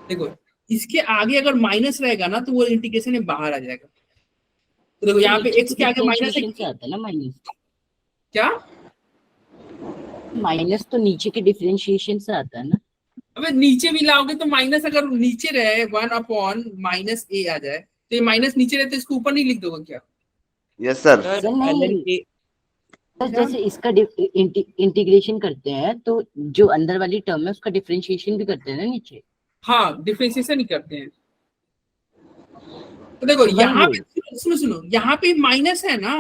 देखो, इसके आगे अगर माइनस रहेगा ना तो वो इंटीग्रेशन में बाहर आ जाएगा। तो देखो यहाँ पे x के आगे माइनस आता है ना, माइनस क्या? माइनस तो नीचे के डिफरेंशिएशन से आता है ना। अबे नीचे भी लाओगे तो माइनस, अगर नीचे रहे 1 अपॉन माइनस a आ जाए तो ये माइनस नीचे रहे तो इसको ऊपर नहीं लिख दोगे क्या? Yes sir. सर जैसे इसका इंटीग्रेशन करते हैं तो जो अंदर वाली टर्म है उसका डिफरेंशिएशन भी करते हैं ना नीचे। हाँ, डिफरेंशिएशन ही करते हैं। तो देखो यहाँ पे सुनो, यहाँ पे माइनस है ना,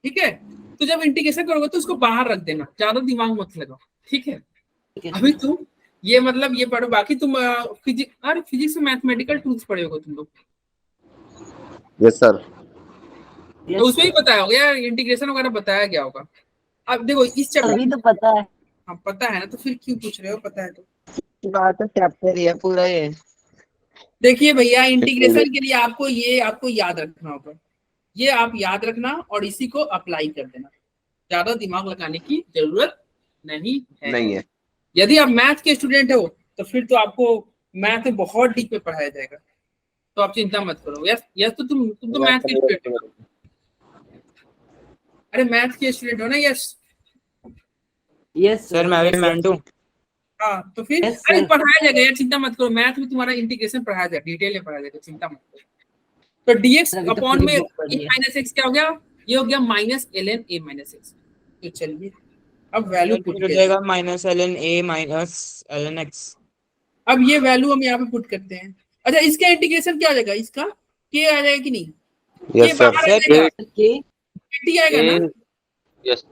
ठीक है? तो जब इंटीग्रेशन करोगे तो उसको बाहर रख देना, ज्यादा दिमाग मत लगाओ, ठीक है? अभी तुम ये मतलब ये पढ़ो, बाकी तुम फिजिक्स में मैथमेटिकल टूल्स पढ़े होगे तुम लोग। Yes sir. तो उसमें ही बताया होगा यार, इंटीग्रेशन वगैरह बताया गया होगा। अब देखो इस चैप्टर अभी तो पता है। हाँ पता है ना, तो फिर क्यों पूछ रहे हो, पता है तो। बात है चैप्टर ही है पूरा ये। देखिए भैया, इंटीग्रेशन के लिए आपको याद रखना होगा, ये आप याद रखना और इसी को अप्लाई कर देना, ज्यादा दिमाग लगाने की जरूरत नहीं है। यदि आप मैथ के स्टूडेंट हो तो फिर तो आपको मैथ में बहुत डीप में पढ़ाया जाएगा, तो आप चिंता मत करो। यस तो तुम तो मैथ के स्टूडेंट हो, अरे मैथ के स्टूडेंट हो ना। यस यस सर मैं भी मैंटू। हाँ तो फिर Yes, अरे sir. पढ़ाया जाएगा यार, चिंता मत करो। मैथ में तुम्हारा इंटीग्रेशन पढ़ाया जाएगा, डिटेल में पढ़ाया जाएगा, चिंता मत करो। तो dx अभी तो अपॉन पूरी में book पढ़ी a है। माइनस एक्स क्या हो गया, ये हो गया minus ln a minus x. तो चलिए अब वैल्यू पुट हो कर, जाएगा minus ln a minus ln x। अब ये वैल्यू हम यहाँ पे पुट करते हैं। अच्छा इसका इंटीग्रेशन क्या आ जाएगा, इसका k आ जाएगा कि नहीं, Yes, k sir. बाहर आ जाएगा, के t आएगा ना। Yes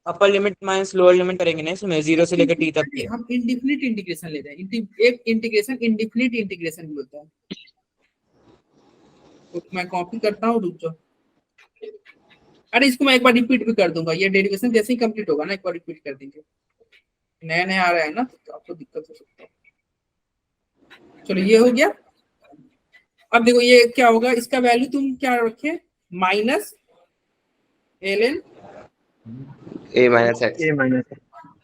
upper limit minus lower limit करेंगे ना इसमें, 0 से लेकर t तक के। हम इंडिफिनिट इंटीग्रेशन ले रहे हैं, एक इंटीग्रेशन इंडिफिनिट इंटीग्रेशन भी होता है। तो मैं कॉपी करता हूँ, रुक जाओ। अरे इसको मैं एक बार रिपीट भी कर दूंगा, ये डेरिवेशन जैसे ही कंप्लीट होगा ना एक बार रिपीट कर देंगे, नया नया आ रहा है ना तो आपको दिक्कत हो सकता है। चलो ये हो गया। अब देखो ये क्या होगा, इसका वैल्यू तुम क्या रखे, minus ln A minus x.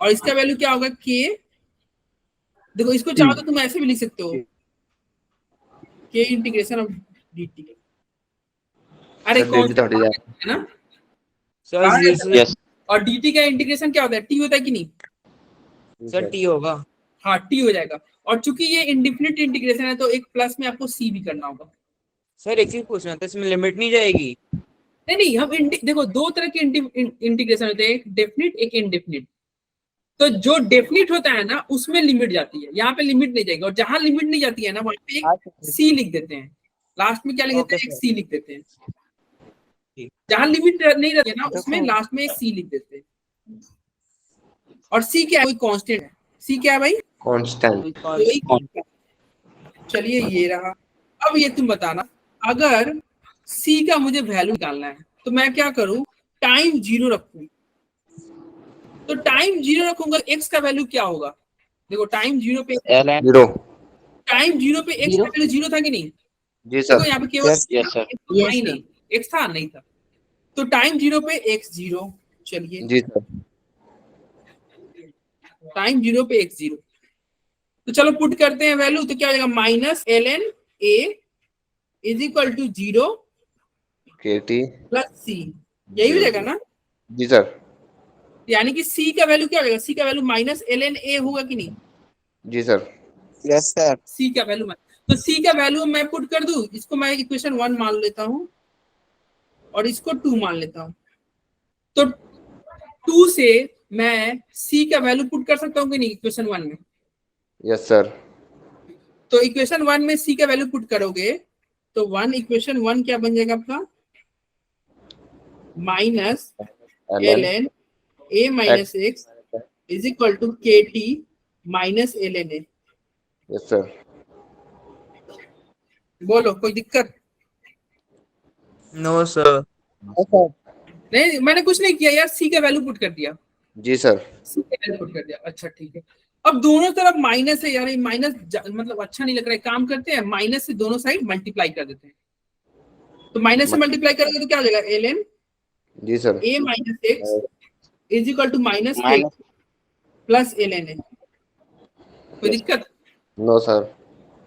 और इसका वैल्यू क्या होगा k। देखो इसको चाहो तो तुम ऐसे भी लिख सकते हो, k इंटीग्रेशन ऑफ dt। अरे Sir, कौन dt तो हट ही जाएगा। है ना, सर बाहर 0 से यस और dt का इंटीग्रेशन क्या होता है, t होता है कि नहीं। सर t होगा। हाँ t हो जाएगा, और चूंकि ये इंडिफिनिट इंटीग्रेशन है तो एक प्लस में आपको c भी करना होगा। सर एक चीज पूछना था, इसमें लिमिट नहीं जाएगी? नहीं हम देखो दो तरह के इंटीग्रेशन होते हैं, एक डेफिनिट एक इनडेफिनिट। तो जो डेफिनिट होता है ना उसमें लिमिट जाती है, यहाँ पे लिमिट नहीं जाएगी, और जहां लिमिट नहीं जाती है ना वहां पे एक सी लिख देते हैं, लास्ट में क्या लिख देते हैं, एक सी लिख देते हैं। जहां लिमिट नहीं रहती है ना उसमें लास्ट में एक सी लिख देते हैं। और सी क्या है, कोई कांस्टेंट है। सी क्या है भाई, Constant. चलिए ये रहा। अब ये तुम बताना, अगर सी का मुझे वैल्यू निकालना है तो मैं क्या करूं, टाइम 0 रखूं। तो टाइम 0 रखूंगा, एक्स का वैल्यू क्या होगा। देखो टाइम 0 पे ln 0. टाइम 0 पे एक्स का वैल्यू 0 था कि नहीं। जी देखो सर. यहाँ पे केवल यस सर नहीं एक्स था नहीं था, तो टाइम 0 पे एक्स 0। चलिए जी सर. टाइम 0 पे एक्स 0, तो चलो पुट करते हैं वैल्यू। तो क्या हो जाएगा, minus ln a is equal to 0 KT. Plus C, यही हो जाएगा ना। जी सर. यानी कि सी का वैल्यू क्या हो जाएगा, सी का वैल्यू माइनस ln a होगा कि नहीं। जी सर. Yes sir. सी का वैल्यू, तो सी का वैल्यू मैं पुट कर दूं, इसको मैं इक्वेशन 1 मान लेता हूं और इसको 2 मान लेता हूं। तो 2 से मैं सी का वैल्यू पुट कर सकता हूं कि नहीं इक्वेशन 1 में। Yes sir. तो इक्वेशन 1 में सी का वैल्यू पुट करोगे तो 1 इक्वेशन 1 क्या बन जाएगा आपका, minus ln a minus x is equal to kt minus ln a। Yes sir. बोलो कोई दिक्कत। No sir. नहीं मैंने कुछ नहीं किया यार, सी का वैल्यू पुट कर दिया, जी सर. सी का वैल्यू पुट कर दिया। अच्छा ठीक है, अब दोनों तरफ माइनस है यार, ये माइनस मतलब अच्छा नहीं लग रहा है। काम करते हैं माइनस से दोनों साइड मल्टीप्लाई कर देते हैं। तो माइनस से मल्टीप्लाई करोगे तो क्या हो जाएगा, ln जी sir. a minus x is equal to minus Minus. Plus ln a। कोई दिक्कत, नो सर.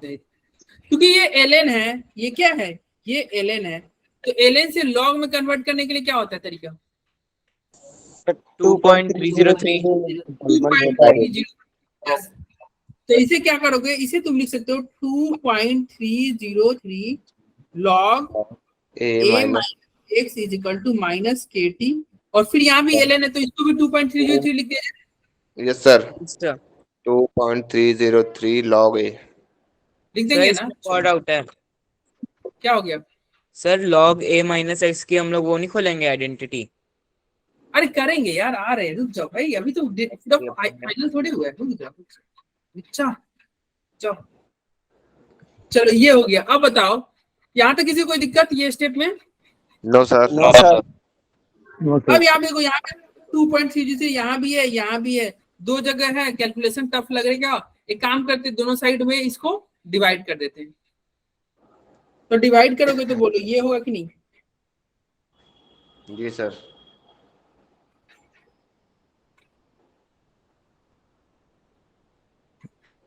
क्योंकि ये ln है, ये क्या है, ये ln है। तो ln से log में कन्वर्ट करने के लिए क्या होता है तरीका, 2.303। 2.303। तो इसे क्या करोगे, इसे तुम लिख सकते हो 2.303 log A a minus. Minus x is equal to minus kt, और फिर यहाँ भी ln है तो इसको भी 2.303 लिख दिया यस सर. अच्छा 2.303 log A. लिख सर देंगे इसमें ना। और डाउट है क्या हो गया, sir, log a minus x की हम लोग वो नहीं खोलेंगे आइडेंटिटी? अरे करेंगे यार, आ रहे हैं, रुक जाओ भाई, अभी तो फाइनल थोड़ी हुआ है, रुक जाओ। अच्छा जाओ, चलो ये हो गया। अब बताओ यहाँ तक किसी को कोई दिक्कत ये स्टेप में। No sir. नो सर अब यहाँ देखो, यहाँ पे 2.30 से यहाँ भी है, यहाँ भी है, दो जगह है, कैलकुलेशन टफ लगेगा। एक काम करते दोनों साइड में इसको डिवाइड कर देते हैं। तो डिवाइड करोगे तो बोलो ये होगा कि नहीं? जी सर।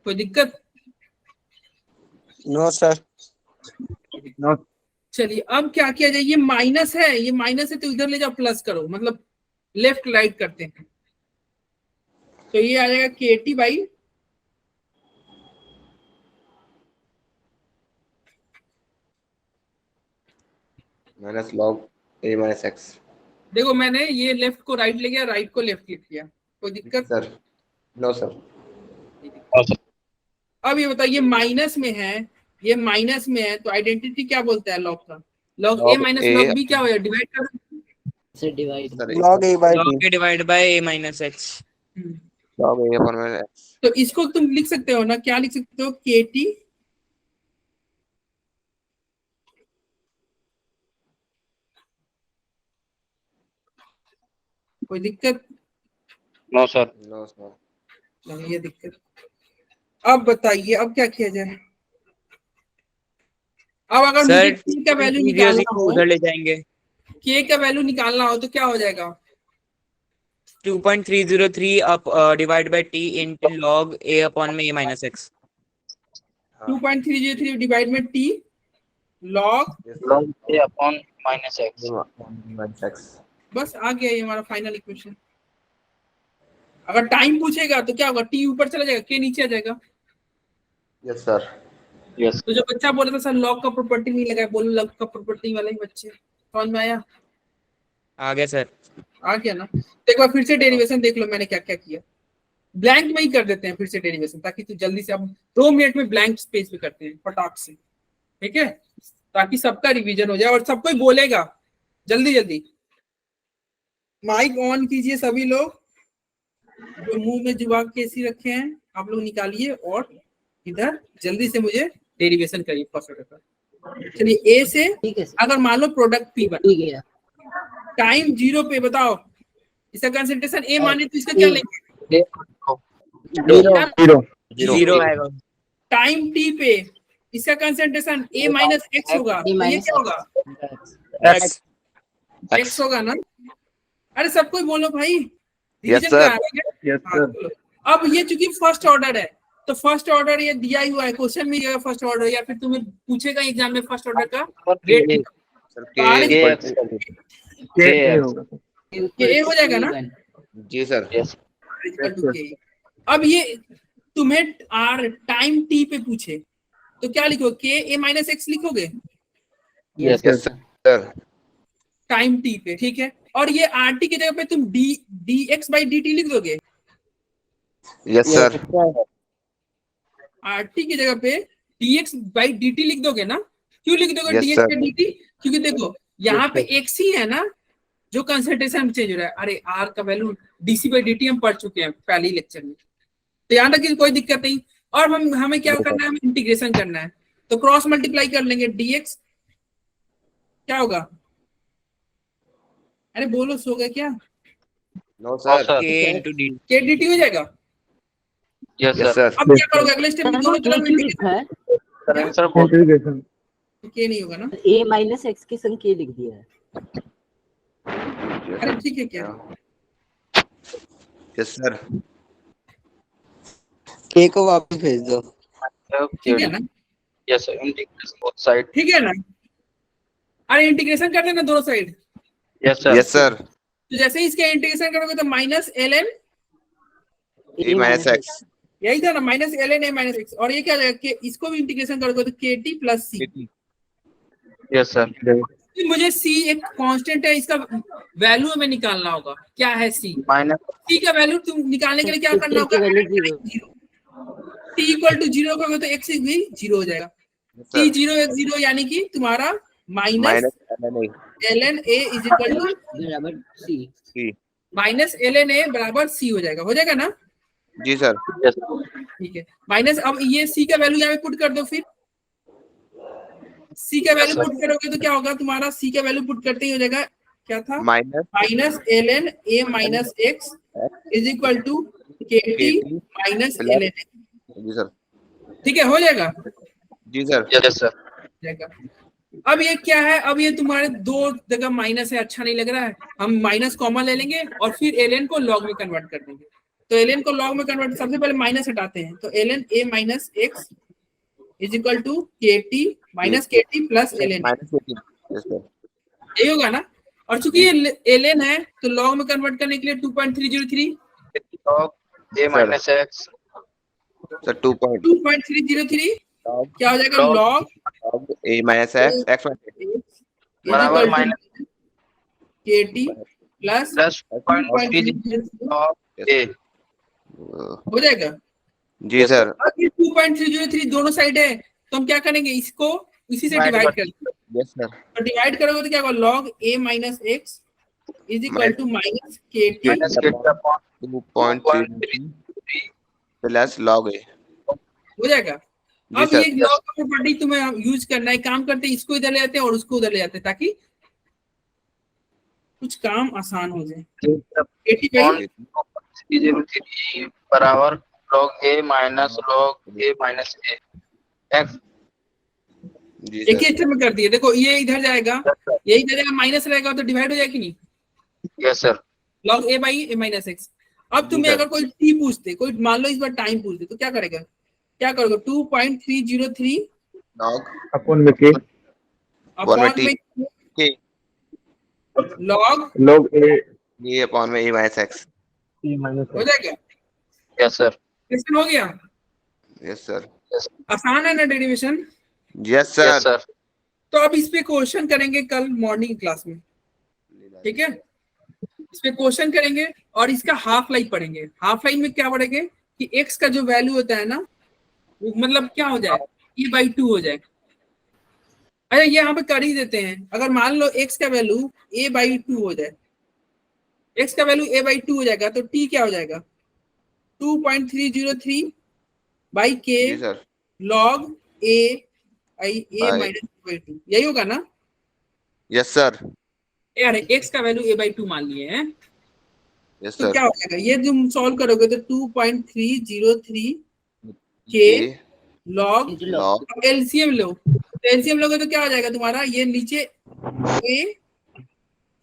कोई दिक्कत? No sir. चलिए अब क्या किया जाए, ये माइनस है, ये माइनस है तो इधर ले जाओ प्लस करो, मतलब लेफ्ट राइट करते हैं। तो ये आ जाएगा KT by minus log A minus x. देखो मैंने ये लेफ्ट को राइट ले गया, राइट को लेफ्ट लिख दिया, कोई दिक्कत? Sir no sir. अब ये बताइए माइनस में है, ये माइनस में है तो आइडेंटिटी क्या बोलता है लॉग का? लॉग ए माइनस लॉग बी क्या हो जाएगा? डिवाइड कर से divide log A by log a divided by a minus x। Log A upon minus x. तो इसको तुम लिख सकते हो ना, क्या लिख सकते हो? KT कोई दिक्कत? No sir. No sir. नहीं ये दिक्कत। अब बताइए अब क्या किया जाए? अब अगर सर मुझे K का वैल्यू निकालना हो, उधर ले जाएंगे। K का वैल्यू निकालना हो तो क्या हो जाएगा? 2.303 up divided by t into log a upon में a minus x। 2.303 डिवाइड में T log log A upon minus x. Minus x. बस आ गया ये हमारा फाइनल इक्वेशन। अगर टाइम पूछेगा तो क्या होगा? T ऊपर चला जाएगा, K नीचे आ जाएगा। Yes sir. यस। तो जो बच्चा बोल रहा था सर लॉग का प्रॉपर्टी नहीं लगा, बोलो लॉग का प्रॉपर्टी वाले ही बच्चे, समझ में आया? आ गया सर। आ गया ना? तो एक बार फिर से डेरिवेशन देख लो मैंने क्या क्या किया। ब्लैंक में ही कर देते हैं फिर से डेरिवेशन, ताकि तू जल्दी से, अब 2 मिनट में ब्लैंक स्पेस पे करते हैं फटाक से, ठीक है? ताकि सबका रिवीजन हो जाए और सब कोई बोलेगा जल्दी जल्दी। माइक ऑन कीजिए सभी लोग, जो मुंह में जुबान कैसी रखे हैं आप लोग निकालिए और इधर जल्दी से मुझे डेरिवेशन करिए फर्स्ट ऑर्डर का। चलिए ए से, ठीक है सर, अगर मान लो प्रोडक्ट P1 ठीक है। टाइम 0 पे, बताओ इसका कंसंट्रेशन ए माने तो इसका क्या लेंगे? जीरो आएगा। टाइम T पे इसका कंसंट्रेशन ए माइनस एक्स होगा, तो ये क्या होगा? x। एक्स होगा ना? अरे सब कोई बोलो भाई, Yes, डिवीजन sir. करा रहे हैं? हाँ, बोलो। अब ये चूंकि फर्स्ट ऑर्डर है तो फर्स्ट ऑर्डर ये दिया ही हुआ है, क्वेश्चन में फर्स्ट ऑर्डर, या फिर तुम्हें पूछेगा एग्जाम में फर्स्ट ऑर्डर का रेट सर के ए हो जाएगा ना? जी सर। यस। अब ये तुम्हें आर टाइम T पे पूछे तो क्या लिखो? K A माइनस एक्स लिखोगे yes yes sir. Time T पे, ठीक है? और ये RT की जगह पे तुम dx बाई dt लिख दोगे? Yes sir. RT की जगह पे dx बाई dt लिख दोगे ना? क्यों लिख दोगे Yes, dx sir. By dt? क्योंकि देखो यहाँ पे x ही है ना जो कंसंट्रेशन चेंज हो रहा है। अरे r का वैल्यू dc बाई dt हम पढ़ चुके हैं पहले ही लेक्चर में, तो यहाँ तक कोई दिक्कत नहीं। और हमें क्या करना है? हमें इंटीग्रेशन करना है, तो क्रॉस मल्टीप्लाई कर लेंगे। dx क्या होगा? अरे बोलो, सो गए क्या? No sir. k into d। k dt हो जाएगा। Yes yes sir. सर। अब क्या करोगे अगले स्टेप में? दोनों तरफ में लिखा है सर k नहीं होगा ना? a माइनस एक्स के संग k लिख दिया है। अरे ठीक है क्या? Yes sir. के को वापस भेज दो। ठीक है ना? Yes sir. Integration both side. ठीक है ना? अरे इंटीग्रेशन कर देना दोनों side. Yes sir. Yes sir. तो जैसे ही इसके इंटीग्रेशन करोगे तो माइनस ln, ए माइनस एक्स। यही था ना, minus ln a minus x. और ये क्या जाएगा? कि इसको भी इंटीग्रेशन करोगे तो kt plus c। Yes sir. मुझे c एक कांस्टेंट है, इसका वैल्यू हमें निकालना होगा। क्या है c? माइनस c का वैल्यू तुम निकालने के लिए क्या करना होगा? t इक्वल टू 0 करोगे तो x भी 0 हो जाएगा। t 0 x 0 यानी कि तुम्हारा minus ln a is equal to बराबर c। माइनस ln a बराबर c हो जाएगा। हो जाएगा ना? जी सर। यस ठीक है। माइनस, अब ये c का वैल्यू यहाँ पे पुट कर दो। फिर c का वैल्यू पुट करोगे तो क्या होगा? तुम्हारा c का वैल्यू पुट करते ही हो जाएगा क्या था, minus minus ln a minus x is equal to kt minus ln x। जी सर। ठीक है, हो जाएगा। जी सर। Yes sir. जाएगा। अब ये क्या है, अब ये तुम्हारे दो जगह माइनस है, अच्छा नहीं लग रहा है, हम माइनस कॉमन ले लेंगे और फिर ln को log में कन्वर्ट कर देंगे। तो ln को log में कन्वर्ट, सबसे पहले माइनस हटाते हैं, तो ln a minus x is equal to kt minus kt plus ln, minus 18। Yes sir. यही होगा ना। और चूंकि ये ln है तो log में कन्वर्ट करने के लिए 2.303 log a minus x sir 2.3 2.303 क्या हो जाएगा, log a माइनस x बराबर minus kt plus plus 2.3 log a हो जाएगा। जी सर। अब ये 2.303 दोनों साइड है, तो हम क्या करेंगे, इसको इसी से डिवाइड कर देंगे। Yes sir. तो डिवाइड करोगे तो क्या होगा, log a minus x is equal to minus kt minus kt upon 2.3 plus log a। हो जाएगा। जी अब सर। ये log का प्रॉपर्टी तुम्हें यूज करना है, काम करते हैं इसको इधर ले आते हैं और उसको उधर ले आते हैं ताकि कुछ काम आसान हो जाए। kt भाई 303 बराबर log a minus log a minus a x। जी एक ही सर। स्टेप में कर दिए, देखो ये इधर जाएगा, ये इधर जाएगा, माइनस रहेगा तो डिवाइड हो जाएगा कि नहीं, yes sir. log a by a minus x. अब तुम्हें अगर कोई t पूछते, कोई मान लो इस बार टाइम पूछते, तो क्या करेगा, क्या करोगे, 2.303 log अपॉन में के अपॉन में के log ये अपॉन में a माइनस x। हो जाएगा। Yes sir. क्वेश्चन हो गया, यस सर। आसान है ना derivation. Yes yes sir. Sir. तो अब इस पे क्वेश्चन करेंगे कल मॉर्निंग क्लास में, ठीक है, इस पे क्वेश्चन करेंगे और इसका हाफ लाइन पढ़ेंगे। हाफ लाइन में क्या पढ़ेंगे कि x का जो वैल्यू होता है ना, वो मतलब क्या हो जाए, e/2 हो जाए। अरे ये यहाँ पे कर ही देते हैं, अगर मान लो x का वैल्यू a/2 हो जाए, x का वैल्यू a/2 हो जाएगा तो t क्या हो जाएगा, 2.303 बाई k जी sir. log a minus a/2, यही होगा ना। Yes sir. यार x का वैल्यू a/2 मान लिए हैं, यस तो सर। क्या हो जाएगा, ये तुम सॉल्व करोगे तो 2.303 के log log एलसीएम लो, तो एलसीएम लोगे तो क्या हो जाएगा तुम्हारा, ये नीचे a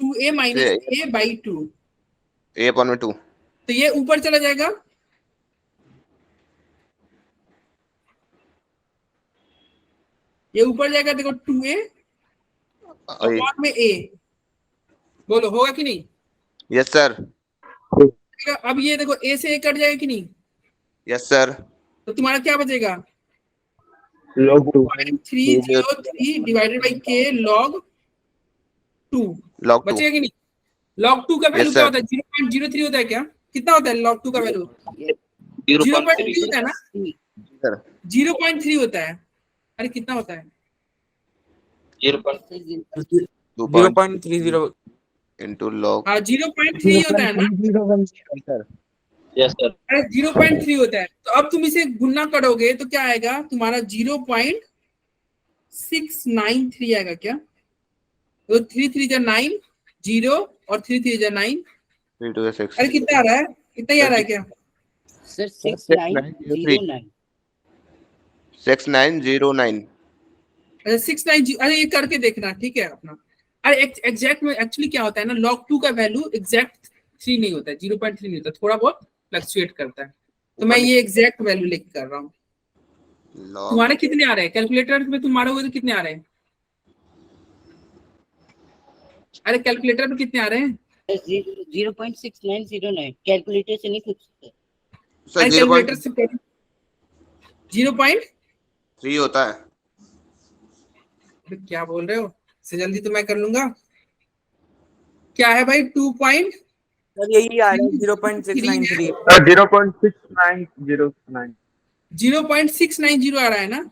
2a minus a/2, a upon में 2। तो ये ऊपर चला जाएगा, ये ऊपर जाएगा, देखो 2a अपॉन में a, बोलो होगा कि नहीं। Yes sir. अब ये देखो a से a कट जाएगा कि नहीं, यस सर। तो तुम्हारा क्या बचेगा, log 2 303 divided by k log 2 log 2 बचेगा कि नहीं। log 2 का वैल्यू Yes, क्या sir. होता है, 0.03 होता है क्या, कितना होता है log 2 का वैल्यू, 0.3 होता है ना, सर 0.3 होता है। अरे कितना होता है, 0.30 into log। हाँ 0.3 होता है ना, सर यस सर। अरे 0.3 होता है। तो अब तुम इसे गुना करोगे तो क्या आएगा तुम्हारा, 0.693 आएगा क्या, तो 3 3 जा 9 0 और 3 3 जा 9, 3 2 6। अरे कितना आ रहा है, कितना ही आ रहा है क्या, सर 6909 6909। अच्छा 690, अरे ये करके देखना ठीक है अपना। अरे एग्जैक्ट में एक्चुअली क्या होता है ना, log 2 का वैल्यू एग्जैक्ट 3 नहीं होता है, 0.3 नहीं होता, थोड़ा बहुत फ्लक्चुएट करता है, तो मैं ये एग्जैक्ट वैल्यू लेके कर रहा हूँ। log तुम्हारे कितने आ रहे हैं कैलकुलेटर में, तुम मारोगे तो कितने आ रहे हैं, अरे कैलकुलेटर में कितने आ रहे हैं, 0.6909 कैलकुलेटर से नहीं पूछ सकते। सर कैलकुलेटर से 0.3 होता है। क्या बोल रहे हो, इससे जल्दी तो मैं कर लूंगा। क्या है भाई 2. सर यही आ रहा है 0.693। 0.6909 0.690 आ रहा है ना,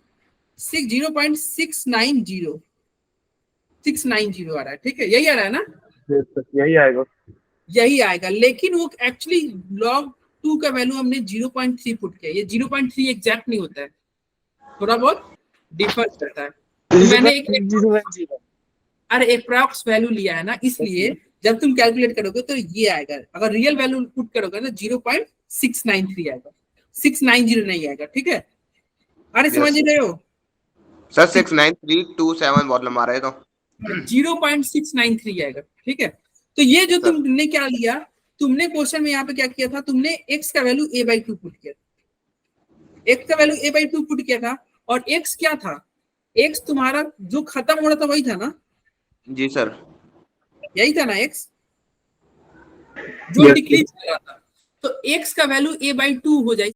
0.690 आ रहा है, ठीक है, यही आ रहा है ना, यही आएगा। यही आएगा। लेकिन वो एक्चुअली log 2 का वैल्यू हमने 0.3 पुट किया, ये 0.3 एग्जैक्ट नहीं होता है, थोड़ा बहुत डिफर करता है। तो मैंने एक अरे अप्रॉक्स वैल्यू लिया है ना, इसलिए जब तुम कैलकुलेट करोगे तो ये आएगा। अगर रियल वैल्यू पुट करोगे तो 0.693 आएगा, 690 नहीं आएगा। ठीक है, अरे Yes. समझ रहे हो? सर 69327 बहुत लंबा रहे तो 0.693 आएगा। ठीक है, तो ये जो तुमने क्या लिया, तुमने क्वेश्चन में यहाँ पे क्या किया था, तुमने x का वैल्यू a/2 पुट किया, x का वैल्यू a/2 पुट किया था, और x क्या था, x तुम्हारा जो खत्म हो रहा था वही था ना? जी सर, यही था ना x जो डिक्रीज कर रहा था, तो x का वैल्यू a/2 हो जाए।